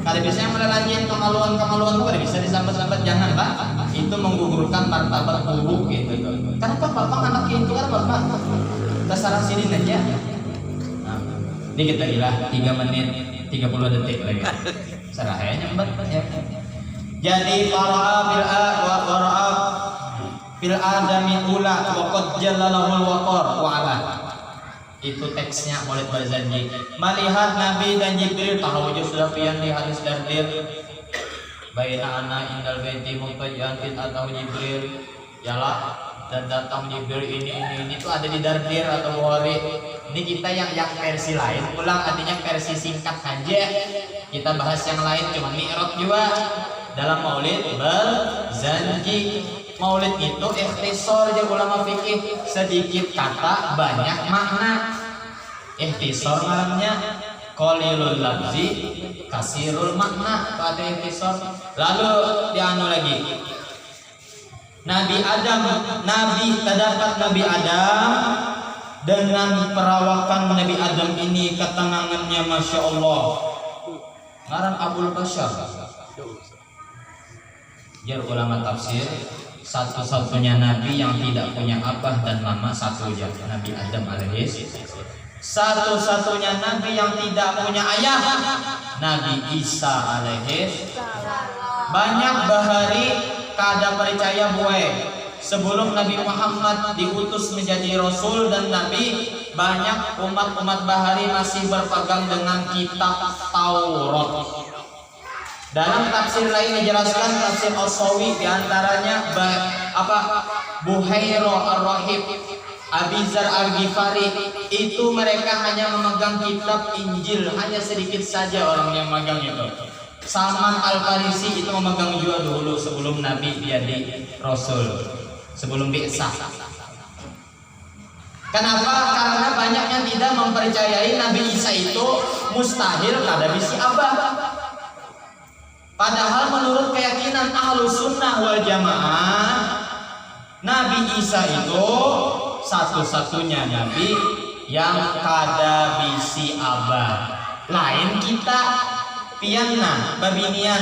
Kada bisa yang berlanjut kemaluan tuh kada bisa disambat-sambat, jangan Pak. Itu menggugurkan martabat tubuh gitu. Kenapa bapak anak itu kan bapak terserah sini aja. Nah, ini kita ilah 3 menit 30 detik lagi. Serahnya nyembat ya. Jadi para fil adami ula wa qad jalalahul waqar wa ala. Itu teksnya Maulid Barzanji. Melihat Nabi dan Jibril tahu sudah pian di hadis dardir. Baina ana indal baiti mutajjan fit atau Jibril yalah dan datang Jibril ini tuh ada di dardir atau Bukhari. Ini kita yang versi lain ulang, artinya versi singkat saja. Kita bahas yang lain cuma mi'raj juga dalam Maulid Barzanji. Maulid itu ikhtisar aja ulama fikih, sedikit kata banyak makna. Ikhtisar namanya qalilul lafzi kasirul makna, itu ada ikhtisar. Lalu dianu lagi terdapat Nabi Adam dengan perawakan Nabi Adam ini ketenangannya Masya Allah. Ngaran Abul Bashar. Jar ulama tafsir, satu-satunya Nabi yang tidak punya abah dan mama satu aja, Nabi Adam alaihi. Satu-satunya Nabi yang tidak punya ayah, Nabi Isa alaihi. Banyak bahari kada percaya buai. Sebelum Nabi Muhammad diutus menjadi Rasul dan Nabi, banyak umat-umat bahari masih berpegang dengan kitab Taurat. Dalam tafsir lain dijelaskan, tafsir As-Sawi diantaranya Buhairah Ar-Rahib, Abizar Al-Ghifari, itu mereka hanya memegang kitab Injil, hanya sedikit saja orang yang memegang itu. Salman Al-Farisi itu memegang juga dulu sebelum Nabi jadi Rasul, sebelum bi'tsah. Kenapa? Karena banyak yang tidak mempercayai Nabi Isa itu mustahil kada bisi abah. Padahal menurut keyakinan Ahlus Sunnah wal Jamaah, Nabi Isa itu satu-satunya Nabi yang kada bisi abah. Lain kita pianna babinian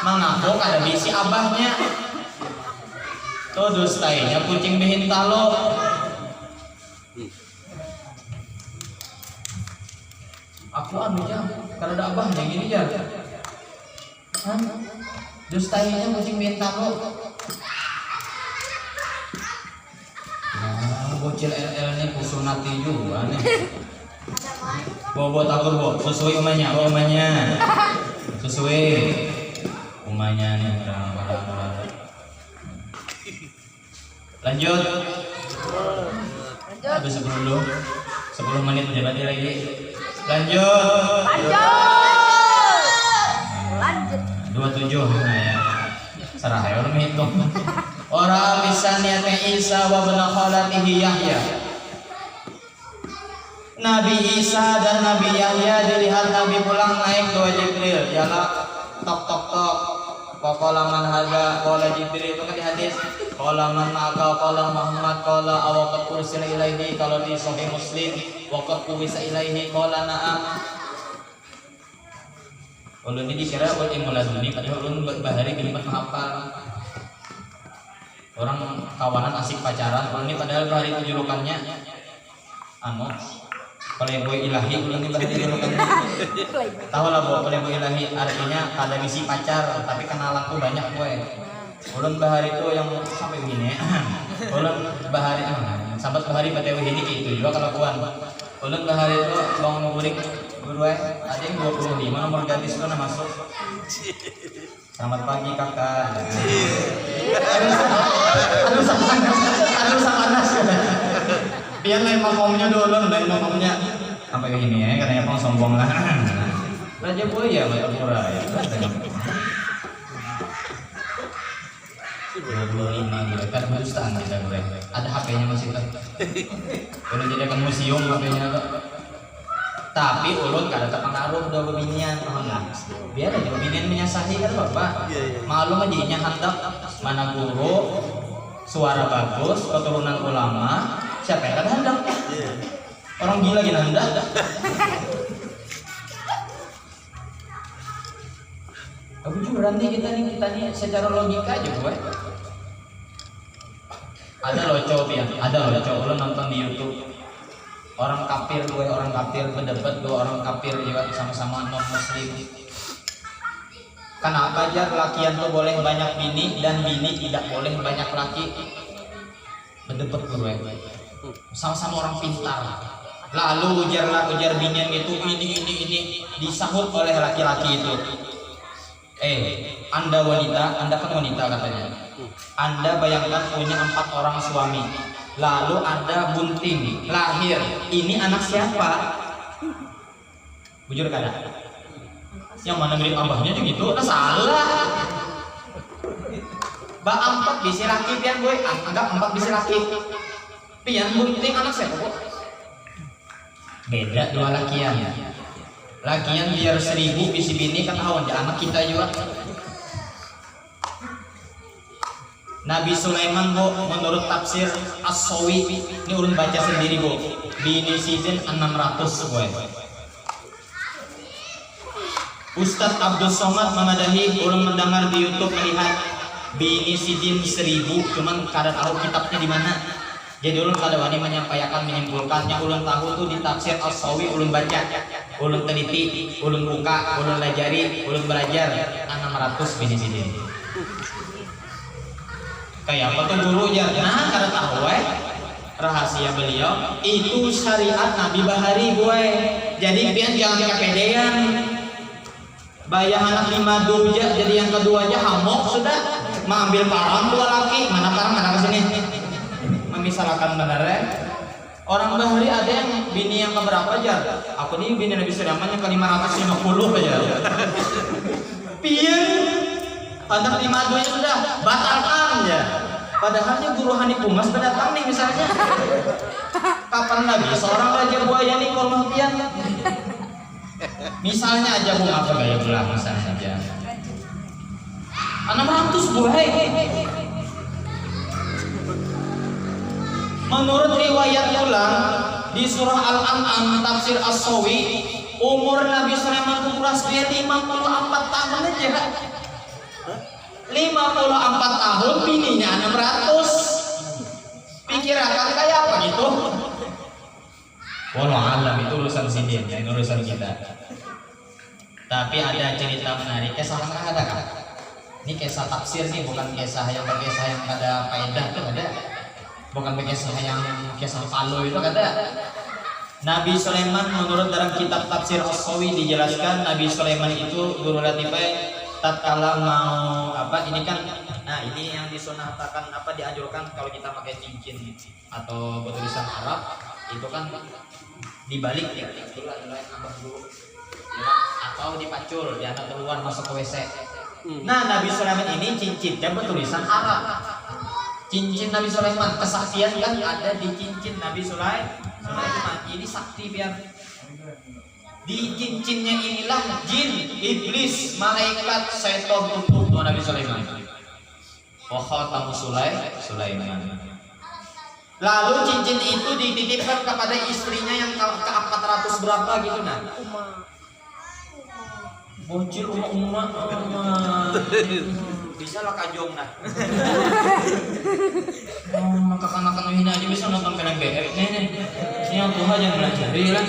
mengaku kada bisi abahnya. Tuh dustainya kucing bihin talo. Aku aja kada ada abahnya gini ya. Dustainya kucing bintang lo. Nah, bocil LL nih kusunati juga nih. Bawa takut bawa sesuai umanya, sesuai umanya nih. Lanjut. Habis 10 menit aja lagi. Lanjut. 27. Nah ya. Sarah ya orang hitung. Ora bisa niatnya Isa wa bena khalatihi Yahya. Nabi Isa dan Nabi Yahya dilihat Nabi pulang naik doa Jibril. Jalan tok tok tok. Qala man hadza qala Jibril, itu kan di hadis. Qala man ma'aka qala Muhammad qala awaqat ursila ilaihi, kalau di sahih Muslim waqat uwisa ilaihi qala na'am. Ulun ini dikira buat imuladuni, padahal ulun bahari kalimat menghafal. Orang kawanan asik pacaran, ulun ini padahal bahari julukannya Playboy ilahi, ulun ini bahari julukannya. Tahu lah bahwa Playboy ilahi artinya ada misi pacar, tapi kenalan tuh banyak gue. Ulun bahari itu yang sampai begini. Ulun bahari sahabat bahari BTW ini gitu juga kelakuan. Ulun bahari itu bangun ngurik berdua, ada yang 25 nomor gadis itu masuk. Selamat pagi kakak. Aduh panas. Pian lain makomnya dulu, lain makomnya sampai ke sini ya, katanya pang sombong lah. Raja Buaya Bapak Pura ya. 25 gitu, kan berustaan kita gue. Ada HP-nya masih kan. Udah jadikan museum HP-nya tuh. Tapi ulun kada terpengaruh udah bebinian, paham nggak? Biar aja bebinian menyasahi kan bapak. Malum aja nya hendak mana guru, suara bagus, keturunan ulama, siapa yang kada hendak? Orang gila gila hendak. Tapi juga nih kita nih secara logika aja gue. Ada loco ya, ada loco. Ulun nonton di YouTube. Orang kafir berdebat, 2 orang kafir juga sama-sama non muslim. Kenapa aja lakian tuh boleh banyak bini dan bini tidak boleh banyak laki? Berdebat gue. Sama-sama orang pintar. Lalu ujar binian itu ini disahut oleh laki-laki itu. Anda wanita, Anda kan wanita katanya. Anda bayangkan punya 4 orang suami. Lalu Anda bunting, lahir. Ini anak siapa? Bujur kada? Yang mana mirip abahnya juga gitu? Nah salah. Ba 4 bisi laki pian gue, anggap 4 bisi laki. Pian bunting anak siapa kok? Beda 2 lakian. Lakian biar 1000 bisi bini kan awan di anak kita juga. Nabi Sulaiman bu, menurut tafsir As-Sawi, ini ulun baca sendiri bu, bini sidin 600 gue. Ustadz Abdul Somad memadahi, ulun mendengar di YouTube melihat bini sidin 1000, cuman kada tahu kitabnya di mana. Jadi ulun kada wani menyimpulkannya, ulun tahu tuh di tafsir As-Sawi, ulun baca, ulun teliti, ulun buka, ulun lajari, ulun belajar 600 bini sidin. Kayak apa tuh gurunya? Nah, karena tahu rahasia beliau itu syariat Nabi Bahari gue. Jadi pian jangan kepedean. Bayang anak 5 duja, jadi yang kedua aja hamok sudah. Mengambil parang 2 laki, mana parang kesini. Memisalkan benar ya. Orang Bahari ada yang bini yang keberapa aja? Aku nih bini Nabi Sulaiman yang ke 550 aja. Pian anak 5 duanya sudah batalkan ya. Padahalnya guru Hanif Pumas berdatang nih misalnya. Kapan lagi seorang Raja Buaya nih kalau pian? Misalnya aja bunga gaya belah misalnya aja. 600 buah. Menurut riwayat ulang di surah Al-An'am tafsir As-Sawi, umur Nabi Sulaiman kuras dia 54 tahun aja. 54 tahun bininya 600. Pikirkan kayak apa gitu? Walau alam itu urusan sidin, yang urusan kita. Tapi ada cerita menarik, kisah yang ada kan? Ini kisah tafsir nih, bukan kisah yang ada faedah tuh ada. Bukan kisah palu itu ada. Nabi Sulaiman menurut dalam kitab tafsir As-Sawi dijelaskan Nabi Sulaiman itu guru latifah tatkala mau ini kan Nah ini yang disunahkan apa dianjurkan kalau kita pakai cincin atau bertulisan Arab itu kan dibalik ya, dulu adalah abah dulu ya, atau dipacul, diangkat keluar masuk ke WC. Nah Nabi Sulaiman ini cincinnya bertulisan Arab. Cincin Nabi Sulaiman, kesaktian kan ada di cincin Nabi Sulaiman. Ini sakti biar di cincinnya inilah jin, iblis, malaikat, setan untuk Nabi Sulaiman. Wa khatamu Sulaiman. Lalu cincin itu dititipkan kepada istrinya yang ke 400 berapa gitu nah. Bocil umma bisa lah kajong nah. Makan hina aja bisa nonton film BF nih. Ini yang Tuhan yang belajari lah.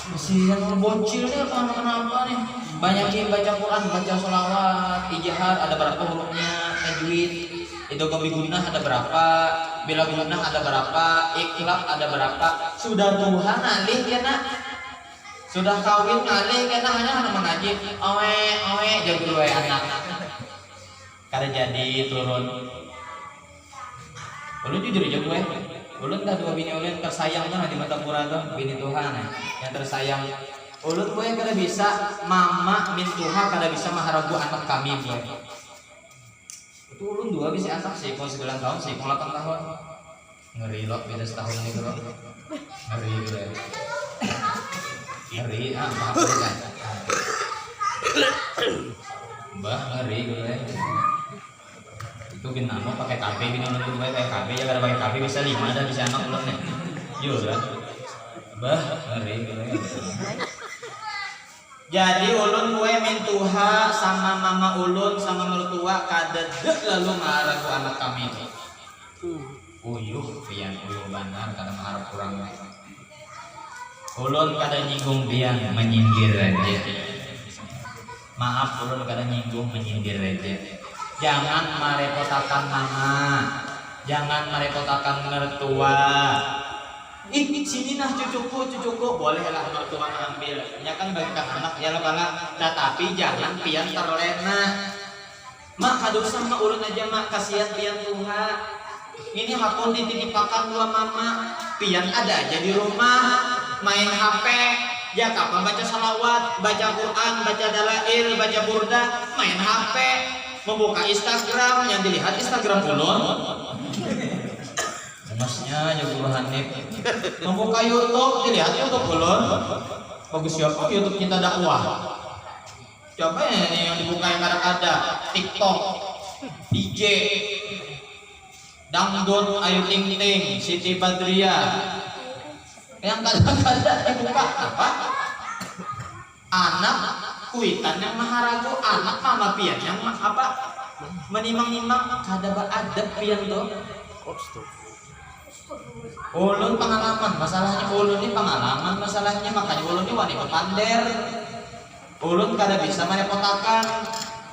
Masih yang bocil nih kenapa nih? Banyakin baca Quran, baca sholawat, ijtihad ada berapa hurufnya, tajwid, idgham gunnah ada berapa, bila gunnah ada berapa, ikhlas ada berapa. Sudah Tuhan alih ya nak. Sudah kawin alih kan hanya mengaji awe jago dua anak. Kada jadi turun. Ulun jujur jago ulun dah 2 bini ulun tersayang kan di mata pura tuh bini Tuhan yang tersayang. Ulun gue kada bisa mama min Tuhan kada bisa maharagu anak kami gue. Itu ulun 2 bisa anak sih kalau 9 tahun sih kalau 8 tahun. Ngeri loh beda setahun ini bro. Ngeri gue. Ngeri apa kan? Mbah ngeri gue. Itu binano pakai KB bini ulun tuh pakai KB ya kada pakai KB bisa 5 dah bisa anak ulun nih. Yo kan. Bah ngeri gue. Jadi ulun gue mintuha sama mama ulun sama mertua kada lalu marah ku anak kami itu. Uyuh pian uyuh benar kada mengharap kurang. Ulun kada nyinggung pian menyindir aja. Maaf ulun kada nyinggung menyindir aja. Jangan merepotakan mama, jangan merepotakan mertua. Sini nah cucuku boleh lah mertua ngambil. Ya kan bagikan anak ya lah bala. Tetapi jangan pian terlena. Mak kado sama ulun aja mak kasihan pian Tuhan. Ini hakun dititipakan 2 mama. Pian ada aja di rumah main HP. Ya kapan baca salawat, baca Quran, baca dalail, baca burda, main HP. Membuka Instagram yang dilihat Instagram ulun. Masnya ya Guru Hanif. Membuka YouTube dilihat YouTube ulun. Bagus ya YouTube kita dakwah. Coba ya yang dibuka yang ada TikTok, DJ, dangdut, Ayu Ting Ting, Siti Badriah. Yang kadang-kadang dibuka apa? Anak kuitan yang maharagu, anak mama pian yang apa? Menimang-nimang kada beradab pian tuh. Ulun pengalaman, masalahnya ulun ini pengalaman masalahnya makanya ulun ini wanita pander. Ulun kada bisa merepotakan.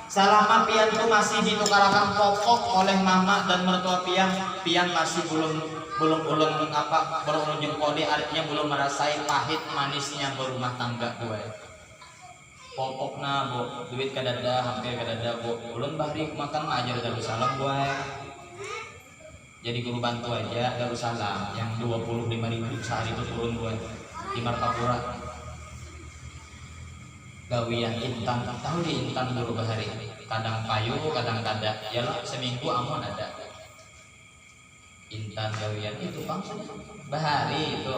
Selama pian itu masih ditukarakan pokok oleh mama dan mertua pian masih belum ulun jengkoli, artinya belum merasai pahit manisnya berumah tangga gue. Pokoknya bu, duit kadada, hampir kadada bu. Ulun bahri makan ajar Darussalam gue. Jadi guru bantu aja Darussalam yang 25.000 sehari itu turun gue di Martapura. Gawian intan, tahu di intan dulu bahari. Kadang payu, kadang kada. Ya lah seminggu amun ada. Intan gawian itu bang bahari itu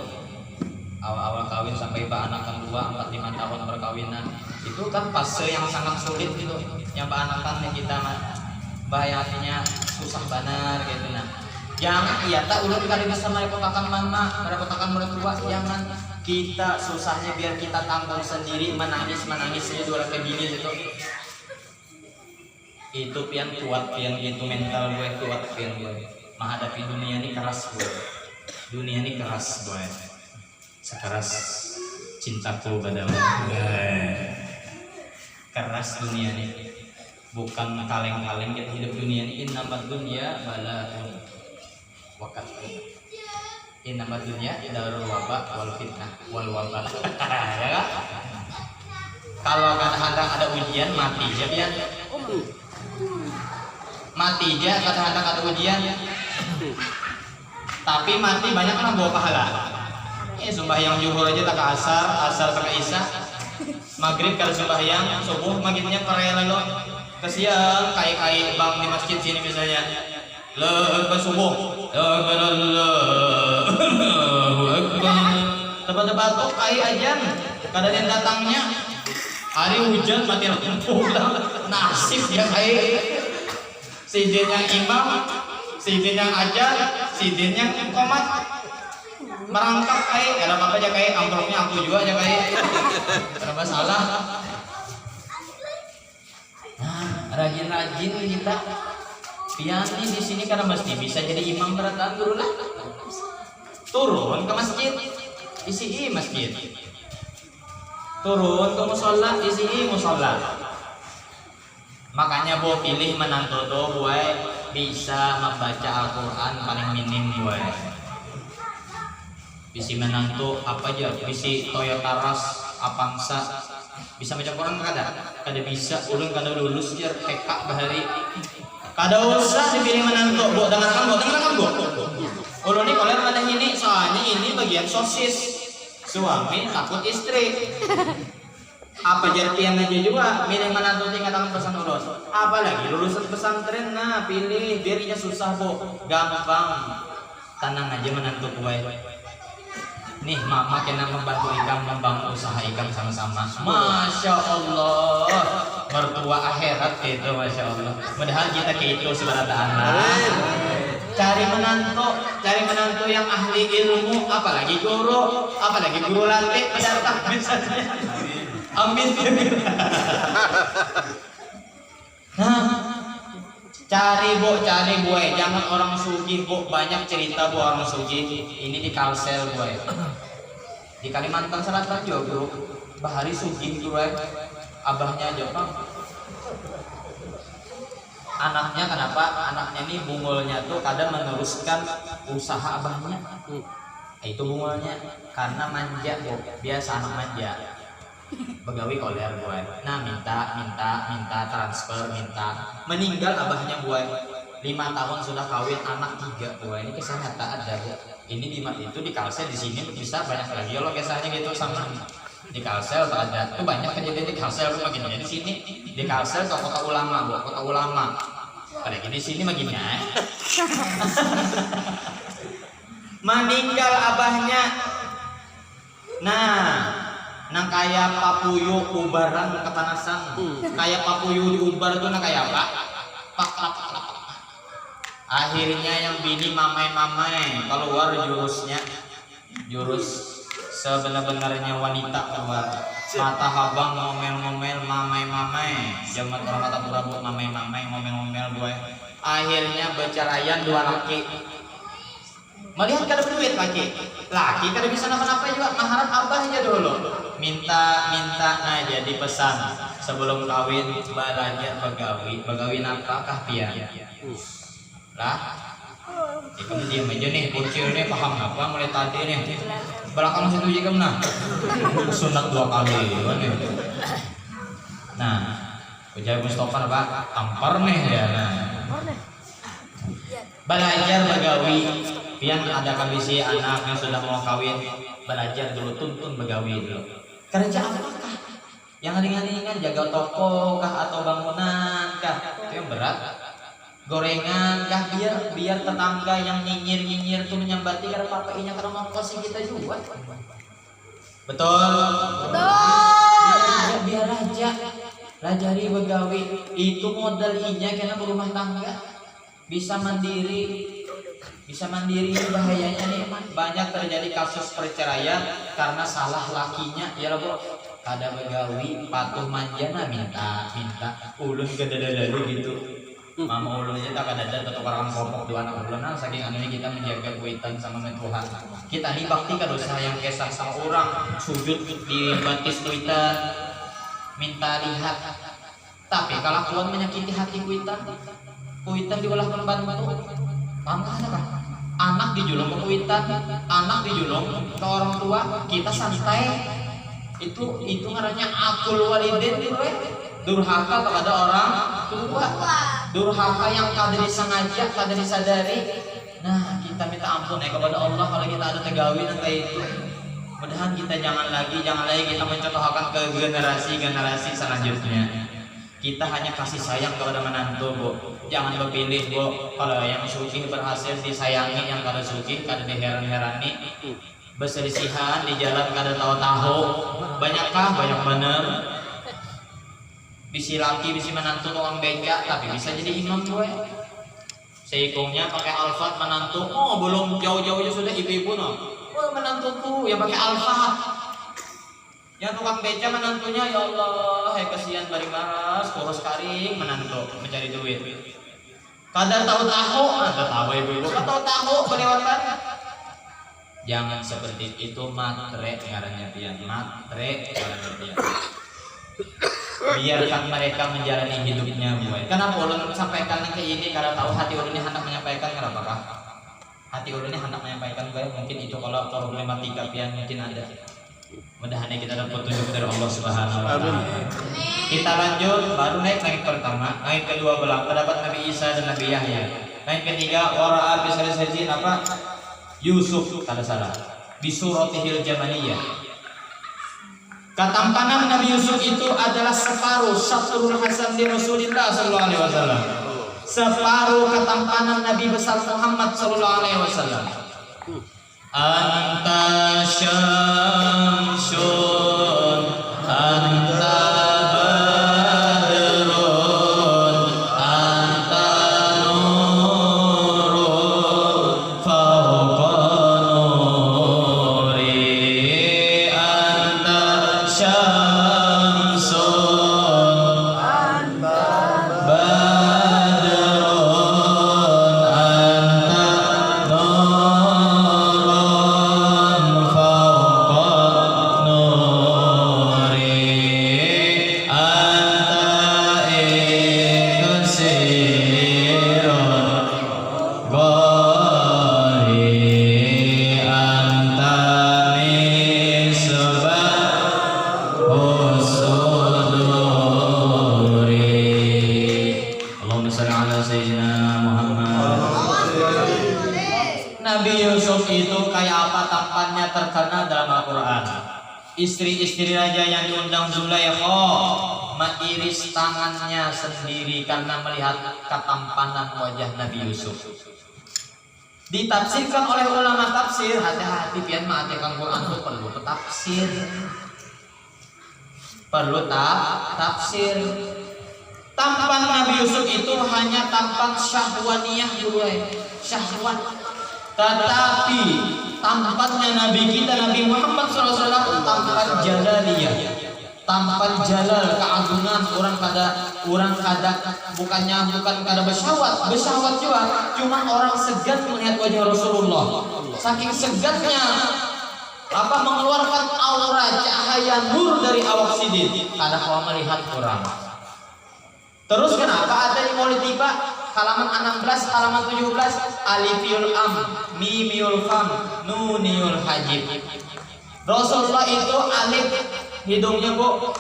awal-awal kawin sampai anakan 2, 4, 5 tahun perkawinan itu kan fase yang sangat sulit gitu. Yang anakan kita mah bahaya hatinya susah benar gitu nah. Jangan iya tak ulun kali bisa merepotakan mama, merepotakan mertua, jangan. Kita susahnya biar kita tanggung sendiri, menangis aja dua kayak gini gitu. Itu pian kuat, pian itu mental gue kuat pian gue. Menghadapi dunia ini keras gue. Dunia ini keras gue. Sekeras cintaku padamu. Keras dunia ini. Bukan kaleng-kaleng kita hidup dunia ini. Innamad dunya balaun. Wakat. Innamad dunya darul wabah wal fitnah wal wabah. Ya kan? Kalau kadang-kadang ada ujian mati ya pian. mati aja kata ujian. Tapi mati banyak kan bawa pahala. Sembahyang zuhur aja tak ke asar tak ke isya. Maghrib kalau sembahyang subuh maghribnya karya lalu. Kesian kai bang di masjid sini misalnya. Lepas subuh. Allahu Akbar. Tebak-tebak tuh kai ajan. Kadang yang datangnya hari hujan mati lampu nasib ya kai. Sidin yang imam, sidin yang ajar, sidin yang komat. Merangkap kai, ada apa aja kai, amplopnya aku juga aja kai. Kenapa salah? Nah, rajin-rajin kita. Pianti di sini karena mesti bisa jadi imam berataan dulu lah. Turun ke masjid, isi masjid. Turun ke musola, isi musola. Makanya bo pilih menantu tuh boy bisa membaca Al-Quran paling minim boy. Bisa menantu apa aja, bisa Toyota Rush, Avanza, bisa baca Quran kada bisa, ulun kada lulus jar TK bahari. Kada usah dipilih menantu, bu dengarkan bu. Ulun ini koler mana ini, soalnya ini bagian sosis. Suami takut istri. Apa jartian aja juga milih menantu tingkatan pesan ulun. Apalagi lulusan pesantren, nah pilih biarnya susah bu, gampang. Tenang aja menantu kuai. Nih mama kena membantu ikam membangun usaha ikam sama-sama. Masya Allah, mertua akhirat itu masya Allah. Padahal kita ke itu seberataan lah. Cari menantu yang ahli ilmu, apalagi guru lantik pendatang misalnya. Amin. Nah, cari boy, jangan orang sugih bu, banyak cerita bu orang sugih. Ini di Kalsel boy, di Kalimantan Selatan juga bro, bahari sugih boy, abahnya aja bang. Anaknya kenapa? Anaknya ini bungulnya tuh kadang meneruskan usaha abahnya. Itu bungulnya karena manja bu, biasa anak manja. Begawi koler boy. Nah minta transfer, meninggal abahnya boy. 5 tahun sudah kawin, anak 3 boy. Ini kisah nyata ada bu. Ini itu di Kalsel, di sini bisa banyak lagi loh kisahnya gitu sama di Kalsel tuh ada. Tuh banyak kejadian di Kalsel tuh begini. Di sini di Kalsel ke kota ulama bu, kota ulama. Apalagi di sini begini. Meninggal abahnya. Nah, nang kayak papuyu ubaran ketanasan, kayak papuyu diubar tuh nang kayak apa? Pak. Akhirnya yang bini mamai keluar jurus sebenar-benarnya wanita keluar. Mata habang ngomel mamai, jaman orang mata burabut mamai ngomel gue. Akhirnya berceraian 2 laki. Melihat kada berduit laki kada bisa napa-napa juga, mengharap abahnya dulu minta. Nah jadi pesan sebelum kawin belajar begawi napakah pian lah. Kamu diam aja nih, bocil nih paham apa mulai tadi nih belakang situ juga nah sunat 2 kali nih. Nah ujar Mustafa pak tampar nih ya. Nah belajar begawi. Pian ada kondisi anak yang sudah mau kawin, belajar dulu, tuntun begawi dulu. Kerja apakah? Yang ringan-ringan, jaga toko kah atau bangunan kah? Itu yang berat. Gorengan kah, biar tetangga yang nyinyir tuh menyambati karena papainya karena mau kasih kita juga. Betul. Biar aja pelajari begawi. Itu modal inya karena berumah tangga. Bisa mandiri bahayanya nih banyak terjadi kasus perceraian karena salah lakinya ya bro. Kada begawi patuh manja nah minta ulun gede gitu. Mama ulunnya tak ada tukar kopok 2 anak ulun nah saking anunya kita menjaga kuitan sama Tuhan. Kita nih bakti kada usah yang kesah sama orang sujud di batis kuitan minta lihat. Tapi kalau Tuhan menyakiti hati kuitan diolah bantu. Mangga kan? Anak dijulung ke kuitan, anak dijulung ke orang tua, kita santai. Itu ngarannya akul walidin, durhaka kepada orang tua. durhaka yang kada disengaja, kada disadari. Nah, kita minta ampun kepada Allah kalau kita ada tegawi nanti itu. Mudahan kita jangan lagi kita mencontohkan ke generasi selanjutnya. Kita hanya kasih sayang kepada menantu, Bu. Jangan berpilih, Bu. Kalau yang suki berhasil disayangi, yang kada suki kada diheran-herani. Berselisihan di jalan kada tahu-tahu. Banyakkah? Banyak bener. Bisi laki, bisi menantu tukang becak, tapi bisa jadi imam gue. Seikungnya pakai Alphard menantu, oh belum jauh-jauhnya sudah ibu-ibu no. Oh menantuku yang pakai Alphard, yang tukang beca menantunya, ya Allah, kesian bari maras, kurus karing menantu mencari duit. Kadang tahu-tahu, ada tahu ibu-ibu, tahu-tahu kelewatan. Jangan seperti itu, matre ngarannya pian, matre ngarannya pian. Biarkan mereka menjalani hidupnya, boy. Kenapa ulun sampaikan ke ini? Karena tahu hati ulun ini hendak menyampaikan, kenapa? Hati ulun ini hendak menyampaikan, boy. Mungkin itu kalau problematika pian mungkin ada. Mudah-mudahan kita dapat petunjuk dari Allah Subhanahu wa taala. Kita lanjut, baru naik pertama, naik kedua belah terdapat Nabi Isa dan Nabi Yahya. Naik ketiga, wara'a bisarisatin apa? Yusuf, kada salah. Bisuratihil jamaniyah. Ketampanan Nabi Yusuf itu adalah separuh syatrul hasan di Rasulullah sallallahu alaihi wasallam. Separuh ketampanan Nabi besar Muhammad sallallahu alaihi wasallam. Anta syamsun anta badrun anta nurun fawqa nuri anta syamsun anta badrun anta nurun fawqa nuri anta iksirun ghari anta misbah usuduri. Allahumma shalli ala sayyidina Muhammad. Nabi Yusuf itu kayak apa tampannya terkenal dalam Al-Quran. Istri-istri raja yang diundang Zulaikha mengiris tangannya sendiri karena melihat ketampanan wajah Nabi Yusuf. Ditafsirkan oleh ulama tafsir, hati-hati pian ma'atikan Quran itu perlu tafsir. Perlu tafsir. Tampan Nabi Yusuf itu hanya tampan syahwaniyah dulu, syahwat. Tetapi tampannya Nabi kita Nabi Muhammad SAW tampan jalaliyah, tampan jalal keagungan. Bukan kada besyahwat juga, cuma orang segan melihat wajah Rasulullah. Saking segannya mengeluarkan aura cahaya nur dari awak sidin, kada kau melihat orang. Terus kenapa ada di Maulid tiba halaman 16, halaman 17, alifiyul am, mimiyul fam, nuniyul hajib. Rasulullah itu alif hidungnya, Bu.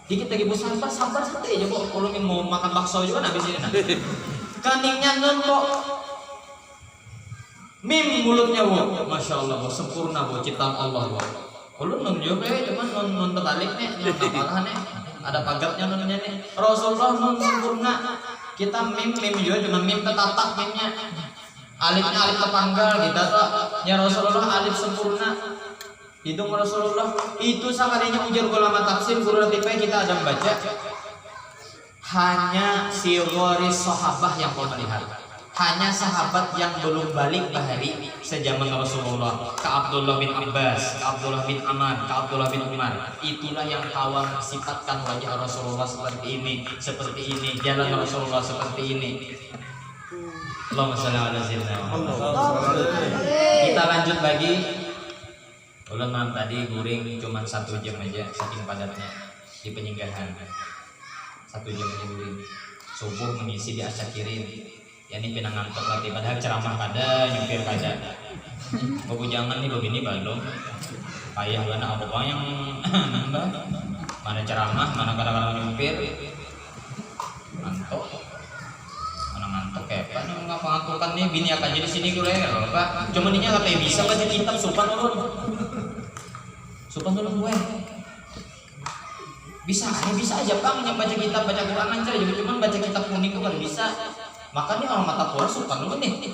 Dikit lagi, Bu, sabar santai aja, Bu. Kalau mau makan bakso juga habis ini. Keningnya nun, Bu. Mim mulutnya, Bu. Masya Allah, Bu. Sempurna, Bu. Ciptaan Allah, Bu. Kalau nun juga, cuman nun terbalik nih, nun apalah nih. Ada pagarnya nunnya nih. Rasulullah nun sempurna. Kita mim juga cuma mim ketatak mimnya. Alifnya alif terpanggal gitu tuh. Ya Rasulullah alif sempurna. Hidung Rasulullah itu sekalinya ujar ulama tafsir guru tipe kita ada membaca. Hanya si gharis sahabah yang kau melihat. Hanya sahabat yang belum balik bahari sejaman Rasulullah, ke Abdullah bin Abbas, ke Abdullah bin Amr, ke Abdullah bin Umar. Itulah yang kawan sifatkan wajah Rasulullah seperti ini, jalan Rasulullah seperti ini. Allahumma shalli ala sayyidina Muhammad. Kita lanjut lagi. Ulama tadi guring cuma 1 jam aja, saking padatnya di penyinggahan. 1 jam aja guring. Subuh mengisi di asyakirin. Ya ini pinang ngantuk lagi, padahal ceramah kada, nyupir kada. Bapak jangan nih begini balong. Payah mana apa yang nambah? Mana ceramah, mana kadang-kadang nyupir. Ngantuk. Pak nggak pengakukan nih bini akan jadi sini gue ya Pak. Cuma dia nggak kayak bisa baca kitab supan ulun gue. Bisa aja Pak baca kitab baca Quran aja juga cuman baca kitab kuning gue baru bisa. Makanya orang mata Quran supan ulun nih.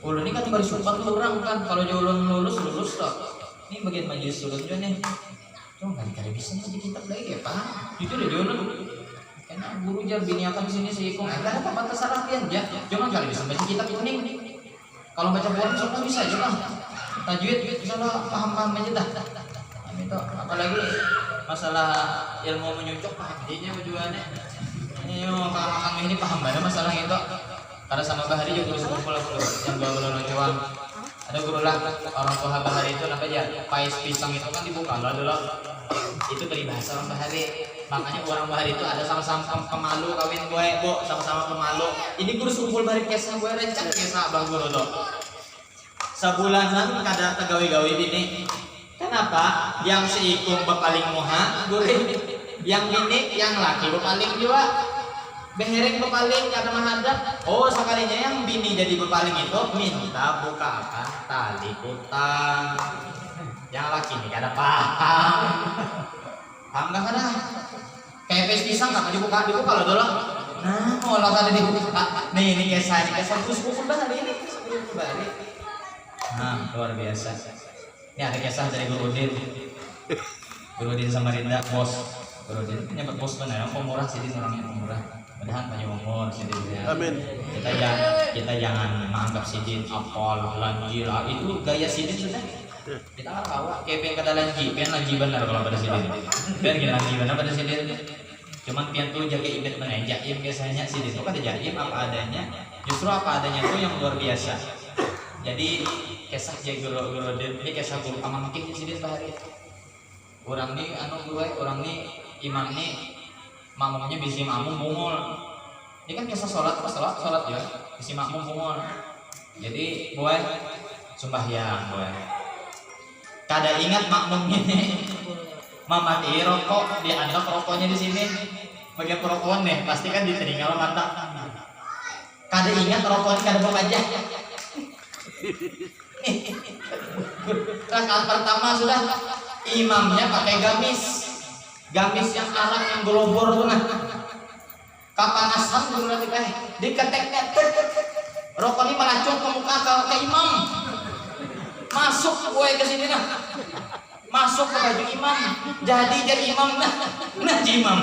Ulun ini kan baru supan tuh orang kan kalau ulun lulus loh. Ini bagian majelis ulun juga nih. Cuma nggak bisa baca kitab lagi ya Pak. Itu udah ulun. Enak guru jar bini akan sini sih kok enggak ada apa terserah pian ya. Jangan kali bisa baca kitab kuning. Kalau baca Quran semua bisa aja lah. Tajwid misalnya paham aja dah. Itu apalagi masalah ilmu menyucuk jadinya tujuannya. Ini kalau kami ini paham banget masalah itu. Karena sama Bahari juga guru sepupu yang guru lucuan. Ada guru lah orang tua Bahari itu apa aja pais pisang itu kan dibuka lah dulu. Itu peribahasa orang Bahari. Makanya orang Bahari itu ada sama-sama pemalu kawin gue, Bu, sama-sama pemalu. Ini guru sumpul Bahari kesah gue rencang kesah abang guru tuh. Sebulanan kada tegawi-gawi bini. Kenapa? Yang seikung bepaling moha, guru. Yang bini, yang laki bepaling juga. Behereng bepaling kada mahadap. Oh, sekalinya yang bini jadi bepaling itu minta bukakan tali utang. Yang laki ini kada paham. Paham gak kada? Kayak pes pisang nggak dibuka loh dulu. Nah, kalau kada dibuka, nih ini kisah terus Bahari ini Bahari. Nah, luar biasa. Ini ada kisah dari Guru Udin Samarinda, bos. Guru Udin nyebut bos benar, pemurah sih orangnya pemurah. Padahal banyak umur sih dia. Amin. Kita jangan menganggap sidin apal lanjila itu gaya sidin sudah. Kita kan bawa kayak kata lanji benar kalau pada sidin. Biar lanji benar pada sidin. Cuman pian tuh jaga ibet mana jaim biasanya sidin itu kan jaim apa adanya. Justru apa adanya itu yang luar biasa. Jadi kisah guru ini kisah guru paman makin sidin Bahari. Orang nih orang nih imam nih makmumnya bisi makmum bungul. Ini kan kisah sholat ya. Bisi makmum bungul. Jadi boy sembahyang boy. Kada ingat makmum ini mamati rokok diandok rokoknya di sini. Bagian perokok nih pasti kan ditinggal mantap. Kada ingat rokoknya kada bawa aja. Rakaat pertama sudah imamnya pakai gamis yang arak yang gelobor tuh nah. Kapanasan dulu nanti diketek rokok ini melacung ke muka ke imam. Masuk gue ke sini nah. Masuk ke baju imam. Jadi imam nah imam.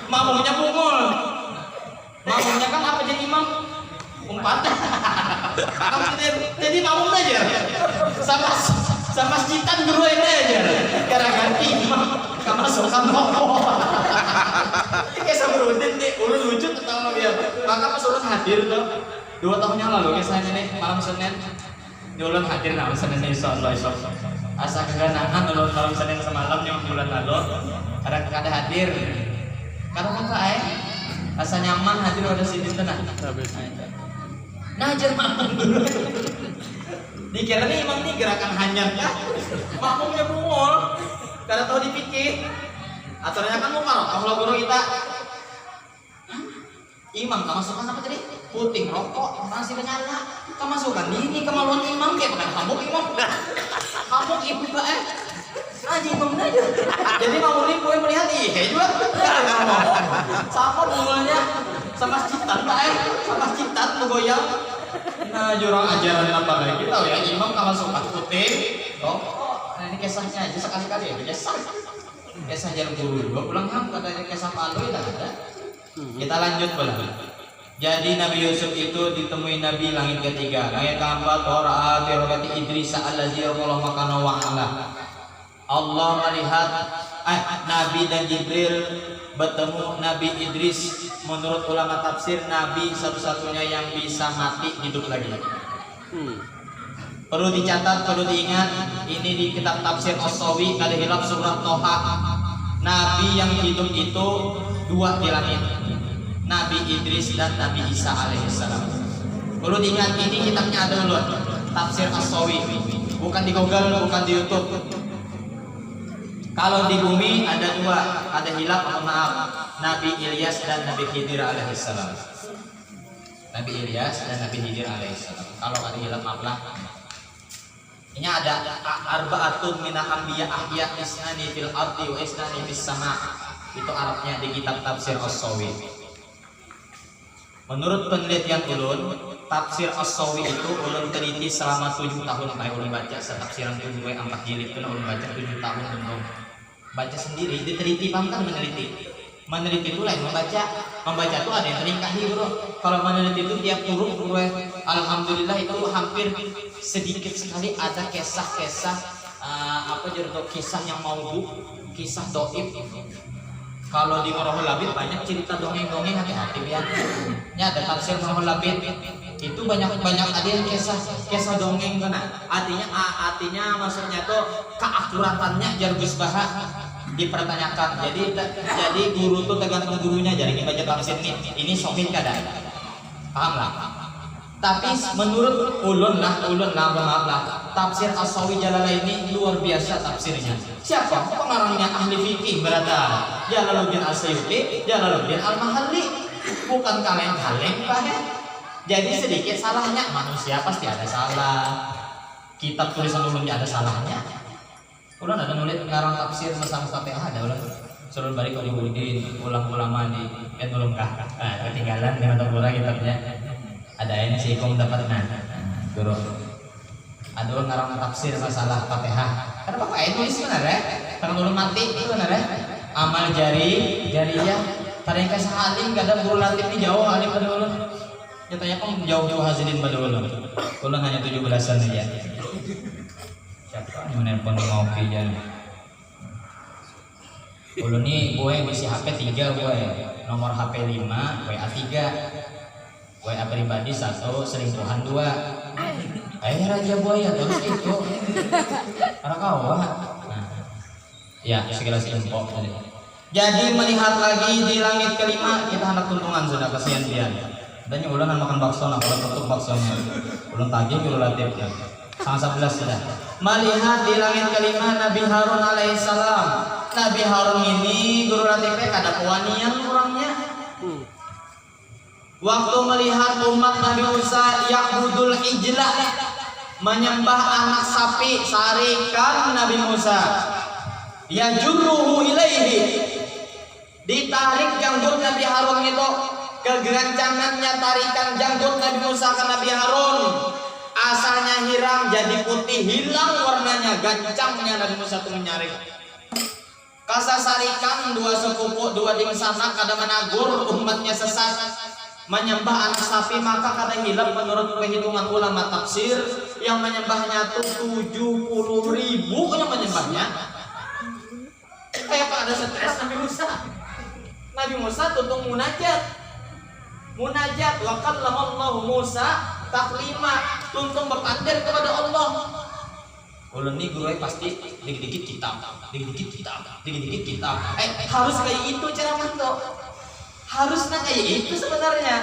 Makmumnya bungul. Makmumnya kan apa jadi imam? Umpat. Jadi makmum aja. Sama masjidan guru ini aja. Gara-gara imam kamu masukkan rokok. Kayak sama Udin nih, ulun lucu ketawa dia. Maka pas ulun hadir tuh 2 tahun yang lalu kisahnya nih malam Senin. Di ulun hadir malam Senin insyaallah. Asa keganangan ulun malam Senin semalam yang bulan lalu. Ada hadir. Karena apa asa nyaman hadir ada sini tenang. Nah ajar makmum dulu. Dikira nih imam nih gerakan hanyar ya. Makmumnya bungul. Kada tahu dipikir. Aturnya kan mau kalau guru kita imam kemasukan apa tadi? Puting rokok masih menyala. Kemasukan ini kemaluan imam kayak bukan kabuk imam. Kabuk ibu aja imam aja. Jadi makmum gue melihat juga. Sama bungulnya sama citan sama citan goyang. Nah jurang ajaran apa lagi kita ya imam kemasukan putih rokok. Nah ini kisahnya aja sekali-kali ya kisah jalan guru juga pulang ham katanya kisah palu ya ada. Kita lanjut bola. Jadi Nabi Yusuf itu ditemui Nabi langit ketiga, langit keempat orang terogati Idris allazi Allah makana wa ala. Allah melihat Nabi dan Jibril bertemu Nabi Idris. Menurut ulama tafsir Nabi satu-satunya yang bisa mati hidup lagi. Perlu dicatat, perlu diingat, ini di kitab tafsir As-Sawi kali hilaf surat Toha. Nabi yang hidup itu 2 di langit, Nabi Idris dan Nabi Isa alaihissalam. Perlu diingat ini kitabnya ada dulu, tafsir As-Sawi, bukan di Google, bukan di YouTube. Kalau di bumi ada 2, ada hilaf, maaf, Nabi Ilyas dan Nabi Khidir alaihissalam. Nabi Ilyas dan Nabi Khidir alaihissalam. Kalau ada hilaf maaflah. Ini ada arba'atun minal anbiya ahya isnani fil ardi wa isnani fis sama'. Itu Arabnya di kitab tafsir As-Sawi. Menurut penelitian ulun, tafsir As-Sawi itu ulun teliti selama 7 tahun. Kayak ulun baca setafsiran 7 4 jilid itu ulun baca 7 tahun belum. Baca sendiri, diteliti, paham kan meneliti. Meneliti itu lain membaca tuh ada yang teringkahi bro. Kalau meneliti itu tiap huruf bro, alhamdulillah itu hampir sedikit sekali ada kisah-kisah kisah yang maudhu, kisah doib. Kalau di Marahul Labid banyak cerita dongeng-dongeng, hati-hati ya. Ini ada tafsir Marahul Labid itu banyak ada yang kisah dongeng kan. Artinya maksudnya tuh keakuratannya jargus bahasa dipertanyakan. Jadi guru tuh tergantung gurunya. Jadi baca tafsir ini sohih kada, paham lah. Tapi menurut ulun lah maaf lah, tafsir As-Sawi Jalalaini luar biasa tafsirnya. Siapa pengarangnya? Ahli fikih berada Jalaluddin As-Suyuti, Jalaluddin Al-Mahalli, bukan kaleng-kaleng Pak. Jadi sedikit salahnya, manusia pasti ada salah. Kitab tulisan ulunnya ada salahnya. Ulang ada nulis ngarang tafsir Fatihah ada ulang. Suruh balik ke Udin, ulang-ulang di ulung kah. Ketinggalan dengan tabura kitabnya. Ada yang si kom dapat guru. Ada ulang ngarang tafsir masalah Fatihah. Karena Bapak nulis sebenarnya, karena ulun mati itu sebenarnya. Amal jariyah. Tadi kasih alim gak ada guru latih di jauh alim pada ulun. Nyatanya kok jauh-jauh hasilin pada ulun. Ulun hanya 17-an aja. Siapa yang menelpon ngopi aja. Ulun nih gue ngisi HP 3 gue, nomor HP 5, WA 3, WA pribadi 1, selingkuhan 2. Raja buaya terus itu. Para kawan. Ya sekilas info. Jadi melihat lagi di langit kelima kita hendak tuntungan sudah kasihan dia. Dan ulun makan bakso, nah kalau tutup baksonya. Ulun tagih guru latih ya. Sangat 11 sudah. Melihat di langit kelima Nabi Harun alaihissalam. Nabi Harun ini guru latihnya kada kewanian orangnya. Waktu melihat umat Nabi Musa ya'budul ijla, menyembah anak sapi, sarikan Nabi Musa. Ya jurruhu ilaihi, ditarik janggut Nabi Harun itu, kegerancangannya tarikan janggut Nabi Musa ke Nabi Harun. Asalnya hiram jadi putih, hilang warnanya, gancangnya Nabi Musa itu menyarik. Kasasarikan 2 sepupu 2 dingsana kada menagur umatnya sesat menyembah anak sapi, maka kada hilang menurut perhitungan ulama tafsir yang menyembahnya tuh 70.000 yang menyembahnya. Kayak apa ada stres Nabi Musa. Nabi Musa tutung munajat wa kallamallahu Musa taklima, tuntung berpandir kepada Allah. Ulun nih guru pasti dikit-dikit kitab. Harus kayak itu ceramah tuh. Harusnya kayak itu sebenarnya.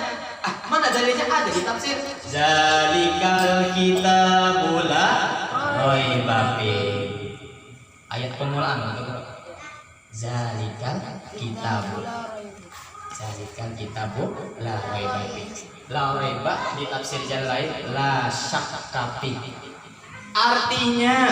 Mana dalilnya ada di tafsir? Zalikal kitabul la raiba fi. Ayat permulaan itu. Zalikal kitabul la raiba fi. La raiba di tafsir jalan lain la syakka fi. Artinya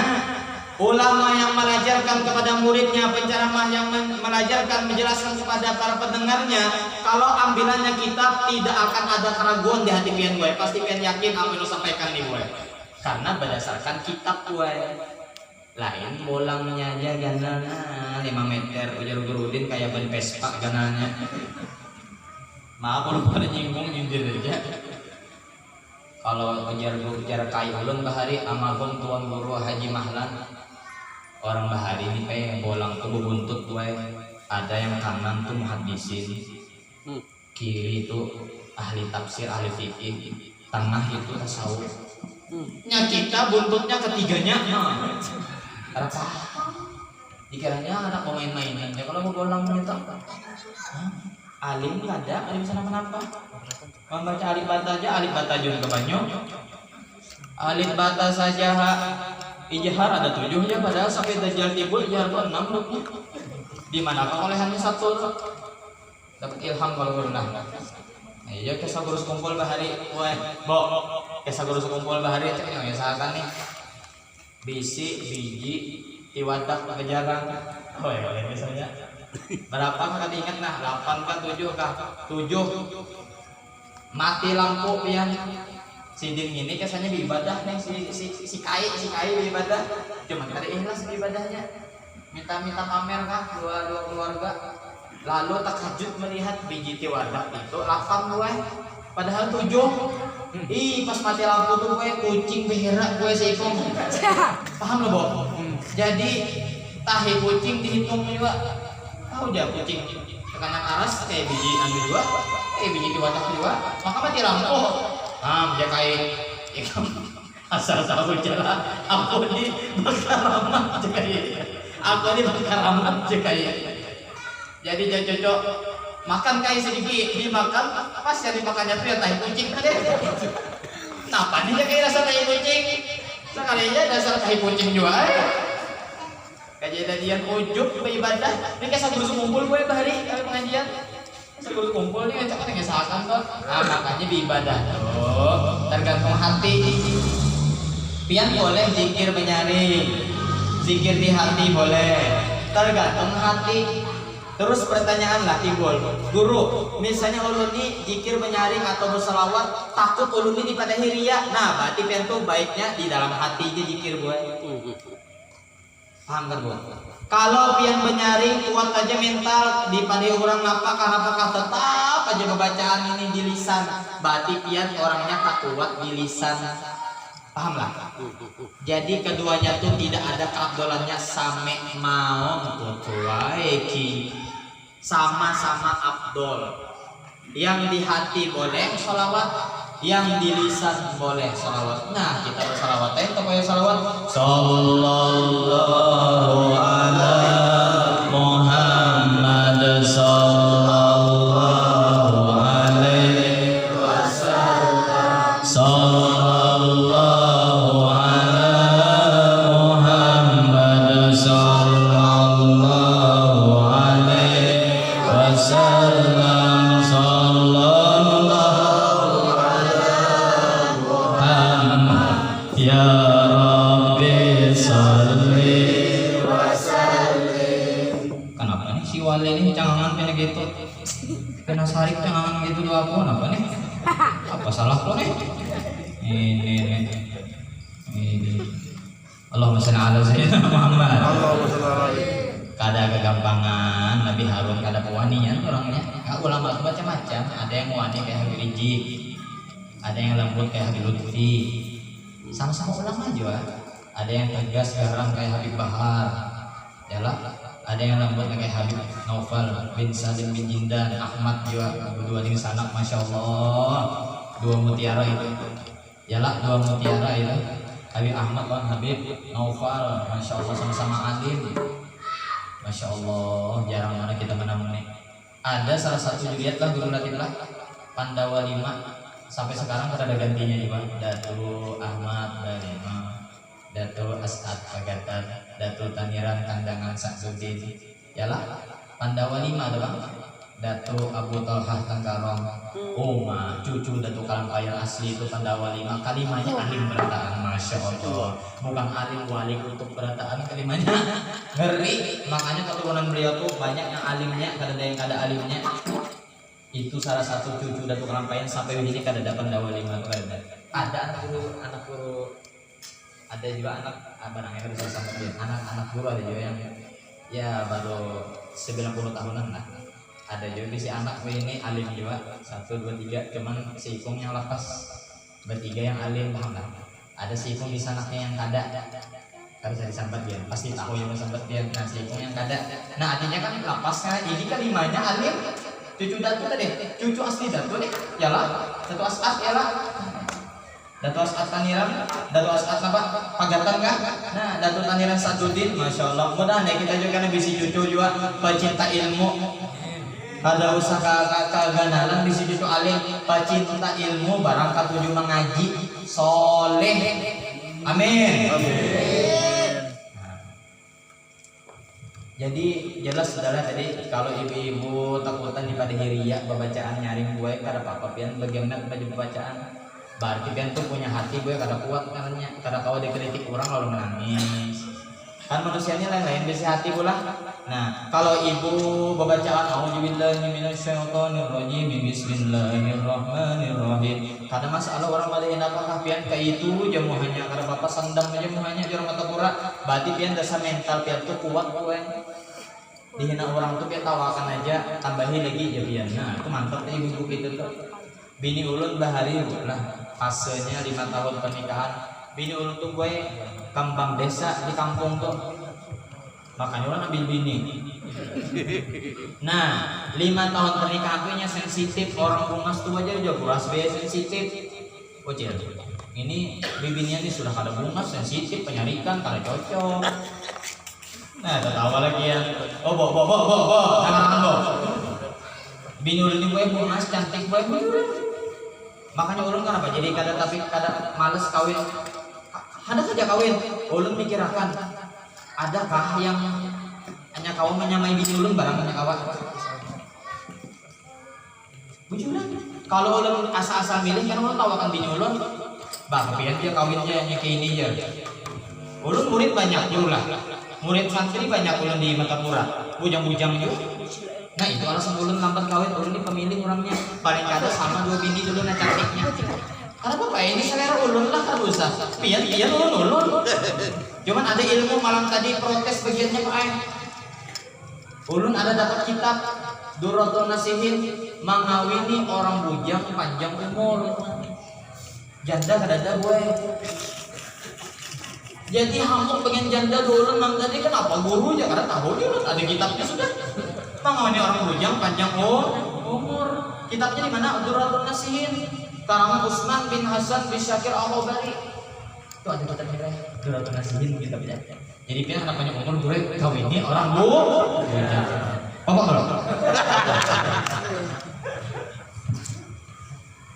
ulama yang mengajarkan kepada muridnya, penceramah yang mengajarkan, menjelaskan kepada para pendengarnya, kalau ambilannya kitab tidak akan ada keraguan di hati pian gue, pasti pian yakin apa yang sampaikan nih gue, karena berdasarkan kitab gue. Lain bolangnya aja ganalnya 5 meter, ujar Gurudin kayak ban Vespa ganalnya. Maaf kalau pada nyinggung nyindir aja. Kalau ujar kai ulun bahari amalun tuan guru Haji Mahlan, orang bahari ini kayak bolang tuh buntut gue, ada yang kanan tuh muhaddisin, kiri itu ahli tafsir, ahli fikih, tengah itu tasawuf. Nya kita buntutnya ketiganya, apa? Dikiranya anak pemain-mainan. Ya kalau mau bolang itu, alim nggak ada, alim sana kenapa? Membaca alif bata aja, alif bata jun ke banyu. Alif bata saja ijhar ada 7 ya, padahal sampai dajjal timbul ijhar itu 6 ruknya. Di manakah olehannya 1? Dapat ilham kalau pernah. Iya kisah guru kumpul bahari, weh, bo, kisah guru kumpul bahari cek yang misalkan nih, biji, tiwadak kejarang, oh ya boleh misalnya, berapa kan ingat nah, 8 kan 7 kah, 7, mati lampu pian, sidin ini kesannya beribadah nih si kai beribadah, cuman kada ikhlas beribadahnya, minta pamer kah, dua keluarga. Lalu takjub melihat biji tiwadak itu 8 gue, padahal 7. Pas mati lampu tuh gue kucing beherak gue seikong. Paham lo, Bo? Jadi tahi kucing dihitung juga. Tahu aja kucing tekanan aras kayak biji ambil 2, biji tiwadak 2, maka mati lampu. Dia kayak asal tahu jalan. Aku di bakaramat kayak. Jadi jangan cocok makan kayak sedikit dimakan pas yang dimakannya tuh ya tahi kucing kan deh. Kenapa nih kayak rasa tahi kucing? Sekali aja dasar tahi kucing juga. Kejadian ujub beribadah ini kayak satu kumpul gue bahari kali pengajian. Satu kumpul nih ngecek kan ngesakan tuh. Nah makanya beribadah tuh tergantung hati. Pian boleh zikir menyaring, zikir di hati boleh, tergantung hati. Terus pertanyaan lah timbul, guru, misalnya ulun ini zikir menyaring atau berselawat, takut ulun ini pada hiria. Nah, berarti pian tuh baiknya di dalam hati aja zikir buat. Paham kan bu? Kalau pian menyaring kuat aja mental di pada orang apakah tetap aja pembacaan ini di lisan, berarti pian orangnya tak kuat di lisan. Paham lah? Jadi keduanya tuh tidak ada keabdolannya same mau tutuaiki. Sama-sama abdol. Yang di hati boleh sholawat, yang di lisan boleh sholawat. Nah kita bersalawat itu kayak sholawat. Sallallahu ala Muhammad sallallahu alaihi wasallam. Sallallahu ala Muhammad sallallahu alaihi wasallam. Sallallahu ala Muhammad ya Rabbi salli wa sallim. Kenapa nih si Wali ini cangangan pena gitu? Kena sarik cangangan gitu doa aku kenapa nih? Apa salahku nih? Ini Allahumma shalli ala sayyidina Muhammad. Kada kegampangan Nabi Harun kada pewanian orangnya. Ulama itu macam-macam. Ada yang wani kayak Habib Rijik, ada yang lembut kayak Habib Lutfi. Sama-sama ulama juga. Ada yang tegas garang kayak Habib Bahar. Yalah. Ada yang lembut kayak Habib Naufal bin Salim bin Jindan. Ahmad juga. Dua di sana, masya Allah. Dua mutiara itu. Yalah, dua mutiara itu. Habib Ahmad dan Habib Naufal, masya Allah sama-sama alim. Masya Allah, jarang mana kita menemui. Ada salah satu juliat lah guru latih lah Pandawa 5 sampai sekarang ada gantinya juga. Datul Ahmad dari Datul As'ad Pagatan, Datul Taniran Kandangan Saksuddin. Yalah, Pandawa 5 ada bang. Datuk Abu Talhah Tangkarong, cucu Datuk Kalampayan asli itu Pandawa 5. Kalimanya alim berataan, masya Allah. Bukan alim wali untuk berataan, kalimanya ngeri. Makanya keturunan beliau tuh banyak yang alimnya, kada ada yang kada alimnya. Itu salah satu cucu Datuk Kalampayan sampai ini kada ada Pandawa 5 tuh ada. Ada anak guru, ada juga anak barangnya kada bisa sampai dia. Anak guru ada juga yang ya baru 90 tahunan lah. Ada juga si anak gue ini alim juga 1, 2, 3, cuman si Ipung yang lepas, bertiga yang alim, paham lah. Ada si Ipung di sanaknya yang kada harus disambat dia, pasti tahu yang sambat dia. Nah si Ipung yang kada, nah artinya kan lepasnya ini kalimanya alim. Cucu Datu tadi, cucu asli Datu nih, yalah, Datu As'ad yalah, Datu As'ad Taniran, Datu As'ad apa? Pagatan kah? Nah Datu Taniran Saduddin, masya Allah. Mudah nih kita juga kan bisi cucu juga pecinta ilmu. Ada usaha keganalan di situ alim, pecinta ilmu, barang katuju mengaji, soleh. Amin. Amin. Jadi jelas adalah tadi kalau ibu-ibu takutan di pada hiria bacaan nyaring gue kada apa-apa pian bagaimana bacaan berarti pian tuh punya hati gue kada kuat kada kau dikritik orang lalu menangis kan manusianya lain-lain bisa hati pula. Nah kalau ibu bacaan auzubillahi minasyaitonirrajim bismillahirrahmanirrahim kada masalah orang baliin apakah pian kayak itu jamuhannya kada apa-apa sandam aja jamuhannya di mata pura berarti pian dasar mental pian tuh kuat gue dihina orang tuh pian tawakan aja tambahin lagi ya pian. Nah itu mantap nih ibu itu tuh bini ulun bahari lah fasenya 5 tahun pernikahan. Bini ulun tuh gue kambang desa di kampung tuh makanya orang ambil bini. Nah 5 tahun pernikahan tuh sensitif orang bungas tuh aja udah buras be sensitif kecil ini bibininya nih sudah kada bungas sensitif penyarikan kada cocok. Nah tertawa lagi ya oh bo jangan bo bini ulun gue bungas cantik gue makanya ulun kenapa jadi kada tapi kada males kawin. Ada saja kawin, ulun mikirakan adakah yang hanya kawan menyamai bini ulun barang hanya kawan. Bujuran, kalau ulun asa-asa milih kan ulun tawakan bini ulun, bang pian dia kawinnya kayak ini aja. Ulun murid banyak dulu lah, murid santri banyak ulun di Matapura, bujang-bujang juga. Nah itu alasan ulun lambat kawin, ulun ini pemilih orangnya paling kada sama 2 bini dulu nah cantiknya. Karena apa ini selera ulun lah kan usah pian ulun cuman ada ilmu malam tadi protes bagiannya Pak ulun ada dapat kitab Durratun Nasihin mengawini orang bujang panjang umur janda kadada gue jadi hampung pengen janda dulu malam tadi kenapa guru aja karena tahu dia ada kitabnya sudah mengawini orang bujang panjang umur kitabnya di mana Durratun Nasihin karangan Utsman bin Hasan bin Syakir Al-Khobari itu ada kitabnya Durratun Nasihin kitabnya. Jadi pian anak banyak umur gue kawin ini orang bu apa kalau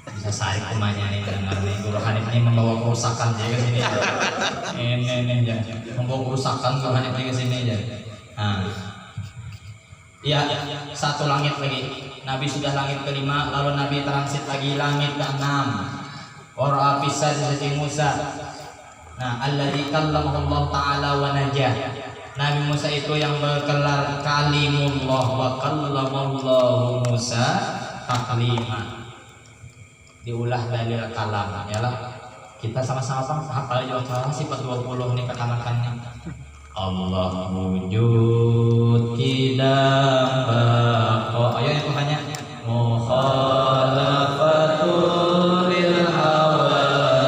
bisa sarik kumanya nih dengar nih Guru Hanif ini membawa kerusakan aja ke sini ini aja membawa kerusakan Guru Hanif ini ke sini aja. Nah ya satu langit lagi Nabi sudah langit ke-5 lalu Nabi transit lagi langit ke-6 Wara'a pisah di Musa. Nah alladzi kallamahu Allah Ta'ala wa najah Nabi Musa itu yang berkelar kalimullah wa kallamallahu Musa taklima diulah dalil kalam ya lah kita sama-sama hafal juga sifat 20 nih kekanakannya Allah wujud kidam oh ayo yang Tuhannya mukhalafatul lil hawadisi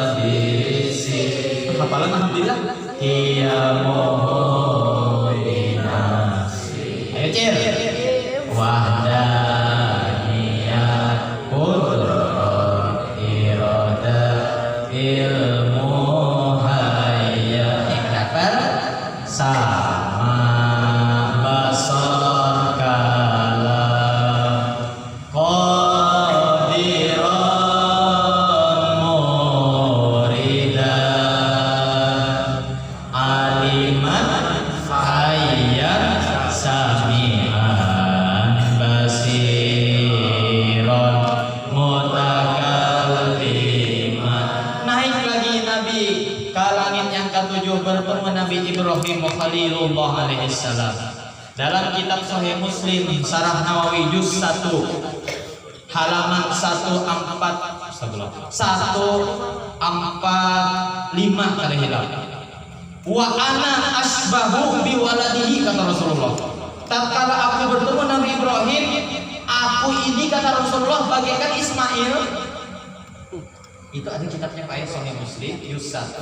hafalan alhamdulillah qiyamuhu binasi ayo cir wahdaniyah qudrat iradah ilmu hayya ikrar sama basar kalam qadiran muridan aliman hayyan sami'an basiran mutakalliman. Naik lagi Nabi ke langit yang ke-7 bertemu Nabi Ibrahim Khalilullah alaihissalam. Dalam kitab Sahih Muslim Syarah Nawawi juz 1 halaman 145 kata hilang. Wa ana asbahu bi waladihi kata Rasulullah. Tatkala aku bertemu Nabi Ibrahim, aku ini kata Rasulullah bagaikan Ismail. Itu ada kitabnya Pak Sahih Muslim juz 1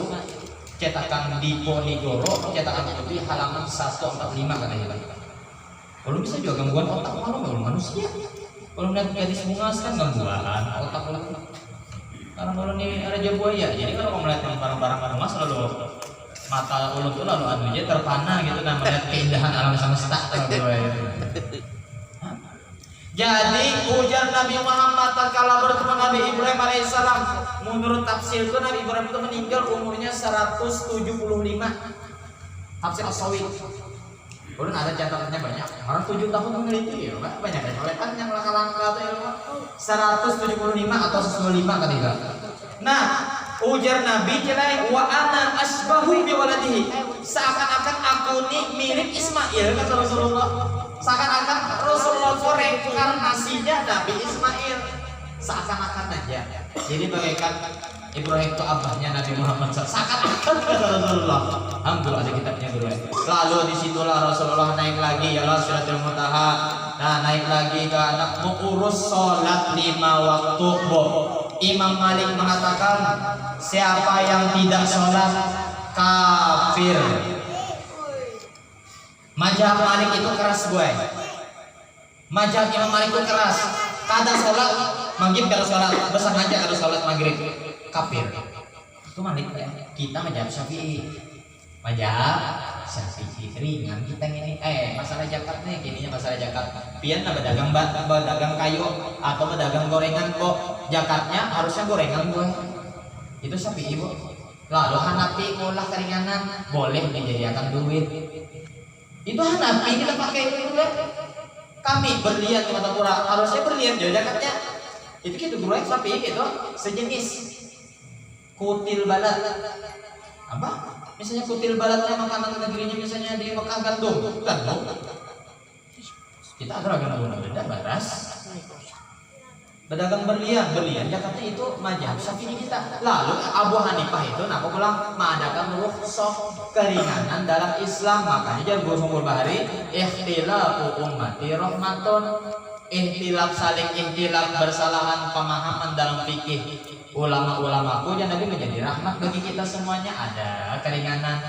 cetakan Diponegoro cetakan putih halaman 145 kata hilang. Kalau bisa juga gangguan otak kalau manusia. Kalau melihat gadis bungas kan gangguan otak lu. Karena kalau ini raja buaya, jadi kalau melihat barang-barang bungas lalu mata ulun tuh lalu anu aja terpana gitu kan melihat keindahan alam semesta terlalu. Jadi ujar Nabi Muhammad tatkala bertemu Nabi Ibrahim alaihissalam, menurut tafsir itu Nabi Ibrahim itu meninggal umurnya 175. Tafsir As-Sawi. Ulun ada catatannya banyak. Orang 7 tahun meneliti ya, banyak ya. Oleh kan yang langka-langka itu ilmu 175 atau 125 kan itu. Nah, ujar Nabi cenah wa ana asbahu bi waladihi. Seakan-akan aku nih mirip Ismail kata Rasulullah. Seakan-akan Rasulullah reinkarnasinya Nabi Ismail. Seakan-akan aja. Jadi bagaikan Ibrahim itu abahnya Nabi Muhammad SAW. Seakan-akan kata Rasulullah. Alhamdulillah ada kitabnya Ibrahim. Lalu disitulah Rasulullah naik lagi ya Sidratul Muntaha. Nah naik lagi ke anak mengurus sholat 5 waktu. Imam Malik mengatakan siapa yang tidak sholat kafir. Mazhab Malik itu keras gue. Mazhab Imam Malik itu keras. Kada sholat maghrib, kada sholat bersengaja kada sholat maghrib kafir. Itu Malik ya. Kita mazhab Syafi'i. Mazhab Syafi'i ringan kita ini. Masalah zakat nih, gininya masalah zakat. Pian berdagang kayu atau berdagang gorengan kok. Zakatnya harusnya gorengan gue. Itu Syafi'i bu. Lalu Hanafi ngolah keringanan boleh dijadikan duit. Itu Hanafi kita pakai itu kan. Kami berlian di mata pura harusnya berlian jadi zakatnya. Itu gitu gue Syafi'i itu sejenis kutil balat. Apa? Misalnya kutil balatnya makanan negerinya misalnya di Mekah gandum. Kita ada gandum beda beras. Pedagang berlian zakatnya itu mazhab Syafi'i kita. Lalu Abu Hanifah itu nak pulang mengadakan rukhsah keringanan dalam Islam. Makanya jar Guru Sumul Bahari ikhtilafu ummati rahmatun. Ihtilaf saling ihtilaf bersalahan pemahaman dalam fikih ulama-ulamaku yang Nabi menjadi rahmat bagi kita semuanya. Ada keringanan.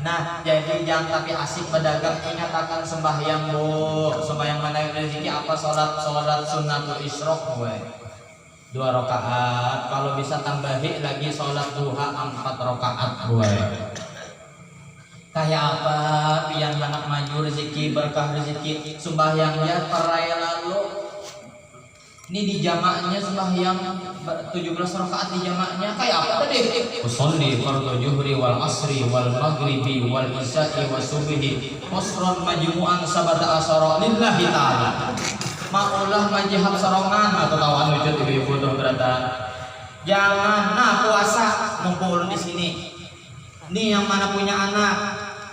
Nah jadi jangan tapi asik berdagang, ingat akan sembahyang bu. Sembahyang mana rezeki apa? Sholat sunnatul isyraq gue 2 rakaat. Kalau bisa tambahin lagi sholat duha 4 rakaat gue. Kayak apa yang anak maju rezeki berkah rezeki sembahyangnya peraya lalu ini di jamaknya sembahyang 17 rakaat di jamaknya kayak apa tadi? Usolli fardhu juhri wal asri wal maghribi wal isya'i was subhi musron majmu'an sabata asyara lillahi ta'ala. Maulah majhab sorongan atau tawan wujud ibu-ibu tuh berada. Jangan puasa mumpul di sini. Nih yang mana punya anak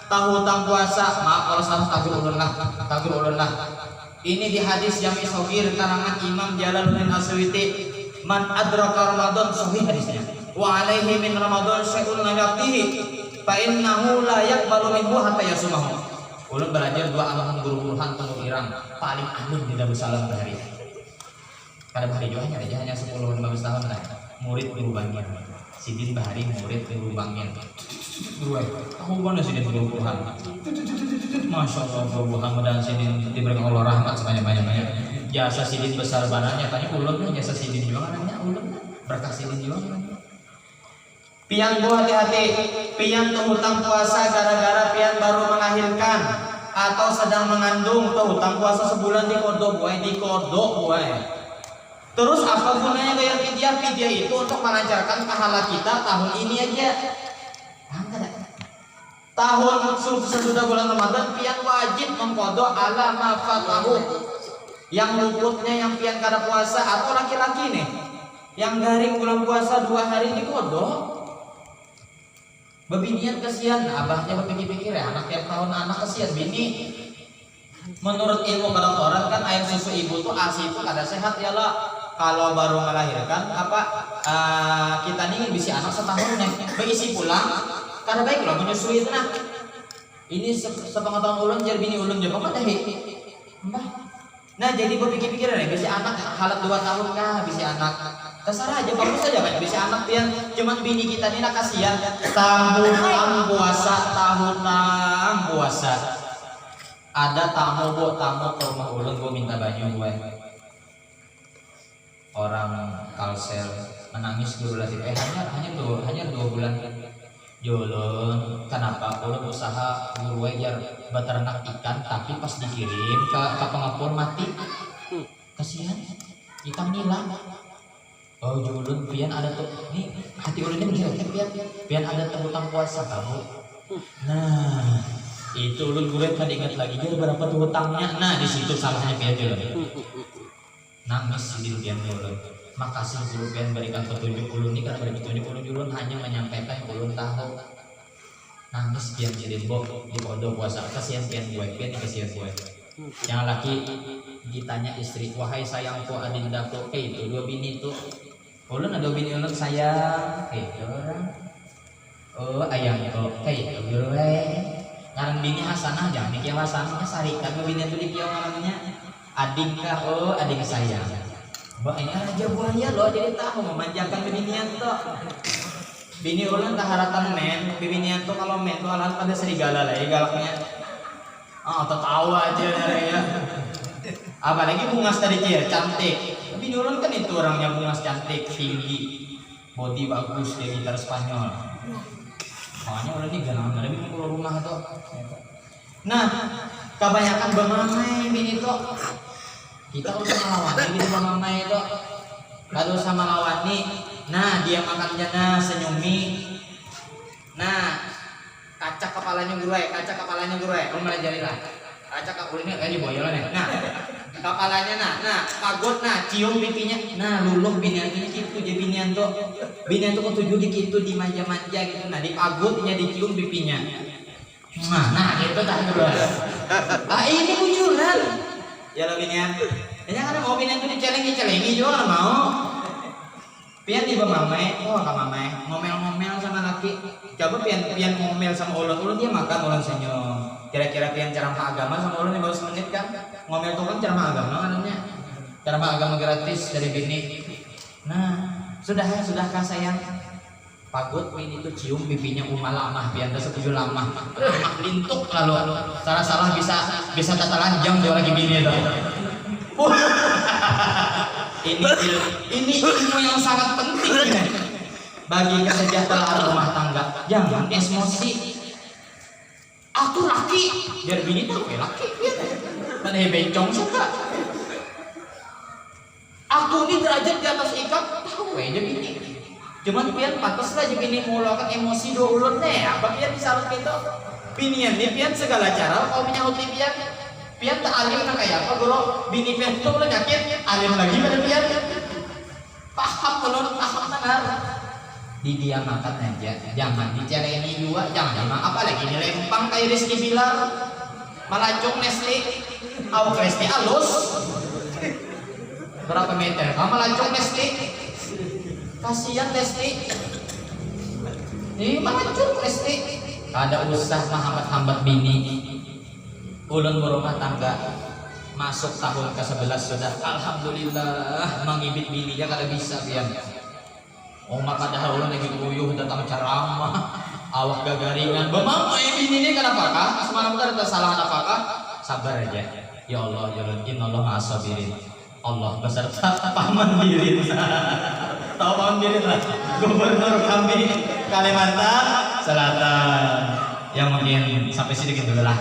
tahu hutang puasa, maaf kalau salah takbir ulun lah. Ini di hadis Jami' Shaghir karangan Imam Jalaluddin As-Suyuti, man adraka Ramadan sahih hadisnya. Wa alaihi min Ramadan syai'un lam yaqdihi fa innahu la yaqbalu minhu hatta yasumahu. Ulun belajar 2 amalan guru Burhan tunggu Irang, paling alim tidak bersalam bahari. Kada bahari juga hanya 10-15 tahun lah. Murid guru Bangir. Sidin Bahari murid guru Bangir. Dua, aku mana Sidin guru Burhan? Masya Allah guru Burhan dan Sidin diberikan Allah rahmat sebanyak-banyaknya. Jasa Sidin besar bananya, tanya ulun jasa Sidin juga namanya ulun. Berkah Sidin juga. Pian bu hati-hati, pian tuh hutang puasa gara-gara pian baru melahirkan atau sedang mengandung tuh hutang puasa sebulan dikodok buai. Terus apa gunanya bayar fidyah? Fidyah itu untuk melancarkan pahala kita tahun ini aja. Tahun sesudah bulan Ramadan pian wajib mengkodok ala ma fatahu. Yang luputnya yang pian kada puasa atau laki-laki nih yang garing bulan puasa 2 hari dikodok. Bebinian kesian, abahnya berpikir-pikir ya anak tiap tahun anak kesian bini. Menurut ilmu kedokteran kan air susu ibu tuh ASI itu kada sehat ya lah. Kalau baru melahirkan kita ingin bisi anak setahun nih berisi pulang karena baik loh menyusui itu nah. Ini sepengetahuan ulun jar bini ulun juga apa dah mbah. Nah jadi berpikir-pikir nih bisi anak halat 2 tahun kah bisi anak terserah aja bagus aja kan bisi anak pian cuman bini kita ini kasihan tahun puasa ada tamu ke rumah ulun gua minta baju gue orang Kalsel menangis dulu lah hanya 2 bulan Jolon, kenapa ulun usaha guru jar beternak ikan tapi pas dikirim ke pengepul mati kasihan ikan hilang. Oh Jolon pian ada tuh nih hati ulunnya mikir pian ada hutang puasa kamu. Nah Itu ulun gurih tadi ingat lagi dia berapa tuh hutangnya. Nah di situ salahnya pian dulu. Nangis di pian dulu. Makasih dulu pian berikan petunjuk ulun ini karena beri petunjuk ulun hanya menyampaikan ulun tahu. Nangis pian jadi bok di bodoh puasa kasihan pian gue pian kasihan gue. Yang laki ditanya istri, wahai sayangku adindaku, itu dua bini tuh. Ulun ada bini ulun sayang, orang. Oh ayang tuh, itu dulu ngaran bini Hasanah jangan dikiau Hasanahnya sarikan bini itu dikiau ngarannya adik kah, oh adik sayang. Mbak ini aja buaya loh jadi tahu memanjakan binian tuh. Bini ulun taharatan men, binian tuh kalau men tuh alat pada serigala lah ya galaknya. Tertawa aja ya. Apalagi bungas tadi dia cantik. Bini ulun kan itu orangnya bungas cantik, tinggi, body bagus, dia gitar Spanyol. Makanya udah nih ganang ada bini keluar rumah tuh. Nah, kebanyakan bemamai bini tuh. Kita usah melawan bini bemamai itu. Kalau usah melawan nih. Nah, dia makan jana senyumi. Nah, kaca kepalanya gue. Kamu melajari lah. Kaca kepalanya di boyol nih. Nah, kepalanya nah pagut cium pipinya. Nah, luluh binian ini gitu jadi binian tuh ketujuh di gitu di manja-manja gitu. Nah, dipagutnya dicium pipinya. Nah gitu dah bro. Ini bujuran. Ya lo binian. Jangan mau binian tuh dicelengi juga mau. Pian di mamai, ngomel-ngomel sama laki. Coba pian ngomel sama ulun dia makan ulun senyum. Kira-kira pian ceramah agama sama ulun yang baru semenit kan? Ngomel tuh kan ceramah agama katanya. Ceramah agama gratis dari bini. Nah, sudahkah sayang? Pagut bini itu cium pipinya lamah, pian dah setuju lamah. Lintuk lalu. Salah bisa tata lanjang dia lagi bini itu. Ini ilmu yang sangat penting ya. Bagi kesejahteraan rumah tangga. Jangan emosi. Aku laki, biar bini tuh laki. Kan bencong suka. Aku ini derajat di atas ikan, tahu aja bini. Cuman pian pantas lah bini mulakan emosi dua ulun nih. Apa pian disalut gitu? Binian nih pian segala cara kalau menyahut pian tak alim nak kayak apa bro? Bini pian itu mulai yakin alim lagi pada pian. Paham benar. Didiamakan aja, jangan dicelengi juga, jangan apalagi dilempang kayak Rizky Bilar, malacung Nestle, awak Nestle halus, berapa meter? Malacung Nestle, kasihan Nestle, ini malacung Nestle, ada usah menghambat-hambat bini. Ulun berumah tangga masuk tahun ke-11 sudah, alhamdulillah mengibit bininya kada bisa pian. Oma padahal ulun lagi kuyuh datang ceramah, awak gagaringan. Bemamai bini ini kenapa kah? Semalam ada kesalahan apakah? Sabar aja. Ya Allah, Innallah ma'as-sabirin. Allah beserta paman birin. Tahu paman birin lah. Gubernur kami Kalimantan Selatan. Yang mungkin sampai sedikit dulu lah.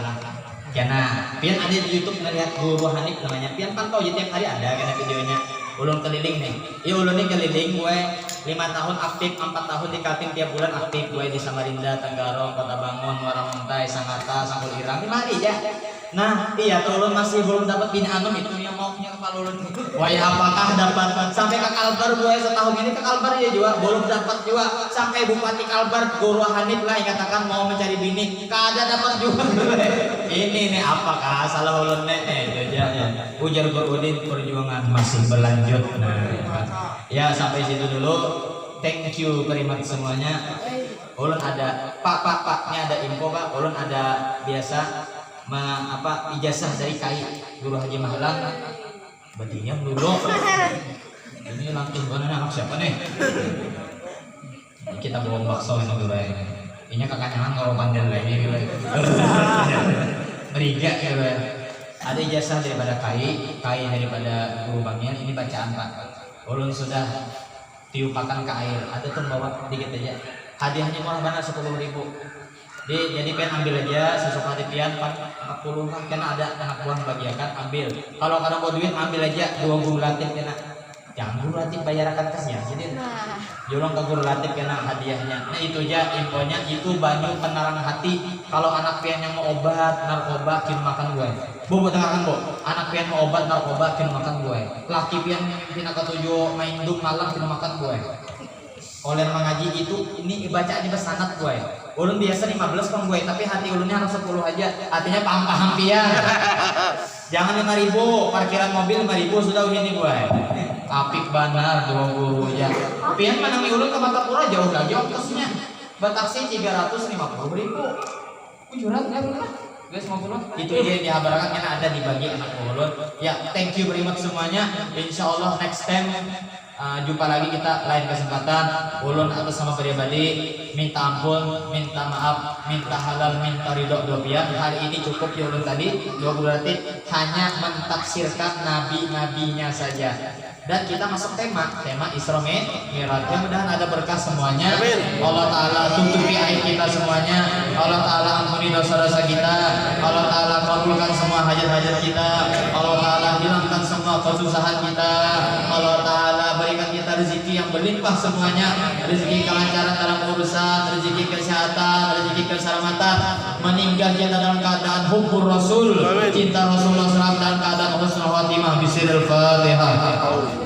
Karena pian ada di YouTube ngelihat Guru Hanif namanya. Pian pantau aja tiap hari ada karena videonya. Ulun keliling nih. Ulun ini keliling gue 5 tahun aktif, 4 tahun di Kaltim tiap bulan aktif gue di Samarinda, Tenggarong, Kota Bangun, Muara Sangatta, Sanggul Irang, 5 hari aja. Nah, iya tuh ulun masih belum dapat bini anum itu yang maunya kepala ulun. Wah, apakah dapat sampai ke Kalbar gue setahun ini ke Kalbar ya juga belum dapat juga sampai Bupati Kalbar Guru Hanif lah yang katakan mau mencari bini, kada dapat juga. Ini nih apakah salah ulun nih ya. Ujar Guru Udin perjuangan masih berlanjut. Nah, ya sampai situ dulu. Thank you very much semuanya. Ulun ada Pak, ini ada info Pak. Ulun ada biasa ijazah dari KAI Guru Haji Mahlan. Badinya dulu. Ini langsung anak siapa nih? Kita bawa bakso ini dulu ya. Ini kakaknya kalau pandel lagi gitu. Riga gitu ya. Ada ijazah daripada KAI daripada Guru Bangil. Ini bacaan Pak. Ulun sudah tiupakan ke air. Ada tuh bawa dikit aja. Hadiahnya murah banget 10.000. Jadi pian ambil aja sesuatu hati pian 40 kan karena ada anak buah bagiakan ambil. Kalau kadang mau duit ambil aja 2 bulan kena. Jangan guru latih bayarakan kasnya. Jadi jolong ke guru latih kena hadiahnya. Nah itu aja infonya, itu banyu penarang hati. Kalau anak pian yang mau obat narkoba kin makan gue. Bu tengahkan bu. Anak pian mau obat narkoba kin makan gue. Laki pian pina ketujuh main duk malam kin makan gue. Oleh mengaji itu ini bacaannya besanat gue. Ulun biasa 15 kan gue, tapi hati ulunnya harus 10 aja. Artinya paham pian. Jangan 5.000, parkiran mobil 5.000 sudah ini gue. Apik benar 20 ya. Pian menangi ulun ke Batapura jauh lagi ongkosnya. Bataksi 350.000. Ujuran ya berapa? Guys mau pulang? Itu dia dihabarkan karena ada dibagi anak ulun. Ya, thank you very much semuanya. Insya Allah next time jumpa lagi kita lain kesempatan. Ulun atas sama pribadi minta ampun, minta maaf, minta halal, minta ridho dobian. Hari ini cukup ya ulun tadi 20 detik hanya mentafsirkan nabi-nabinya saja. Dan kita masuk tema Isra Mi'raj. Mudah-mudahan ada berkah semuanya. Allah Ta'ala tutupi aib kita semuanya. Allah Ta'ala ampuni dosa-dosa kita. Allah Ta'ala kabulkan semua hajat-hajat kita. Allah Ta'ala hilangkan semua kesusahan kita. Allah Ta'ala berikan kita rezeki yang berlimpah semuanya. Rezeki kelancaran dalam urusan, rezeki kesehatan, rezeki keselamatan. Meninggal kita dalam keadaan hubbur Rasul, cinta Rasulullah SAW, dalam keadaan husnul khatimah. Bismillahirrahmanirrahim.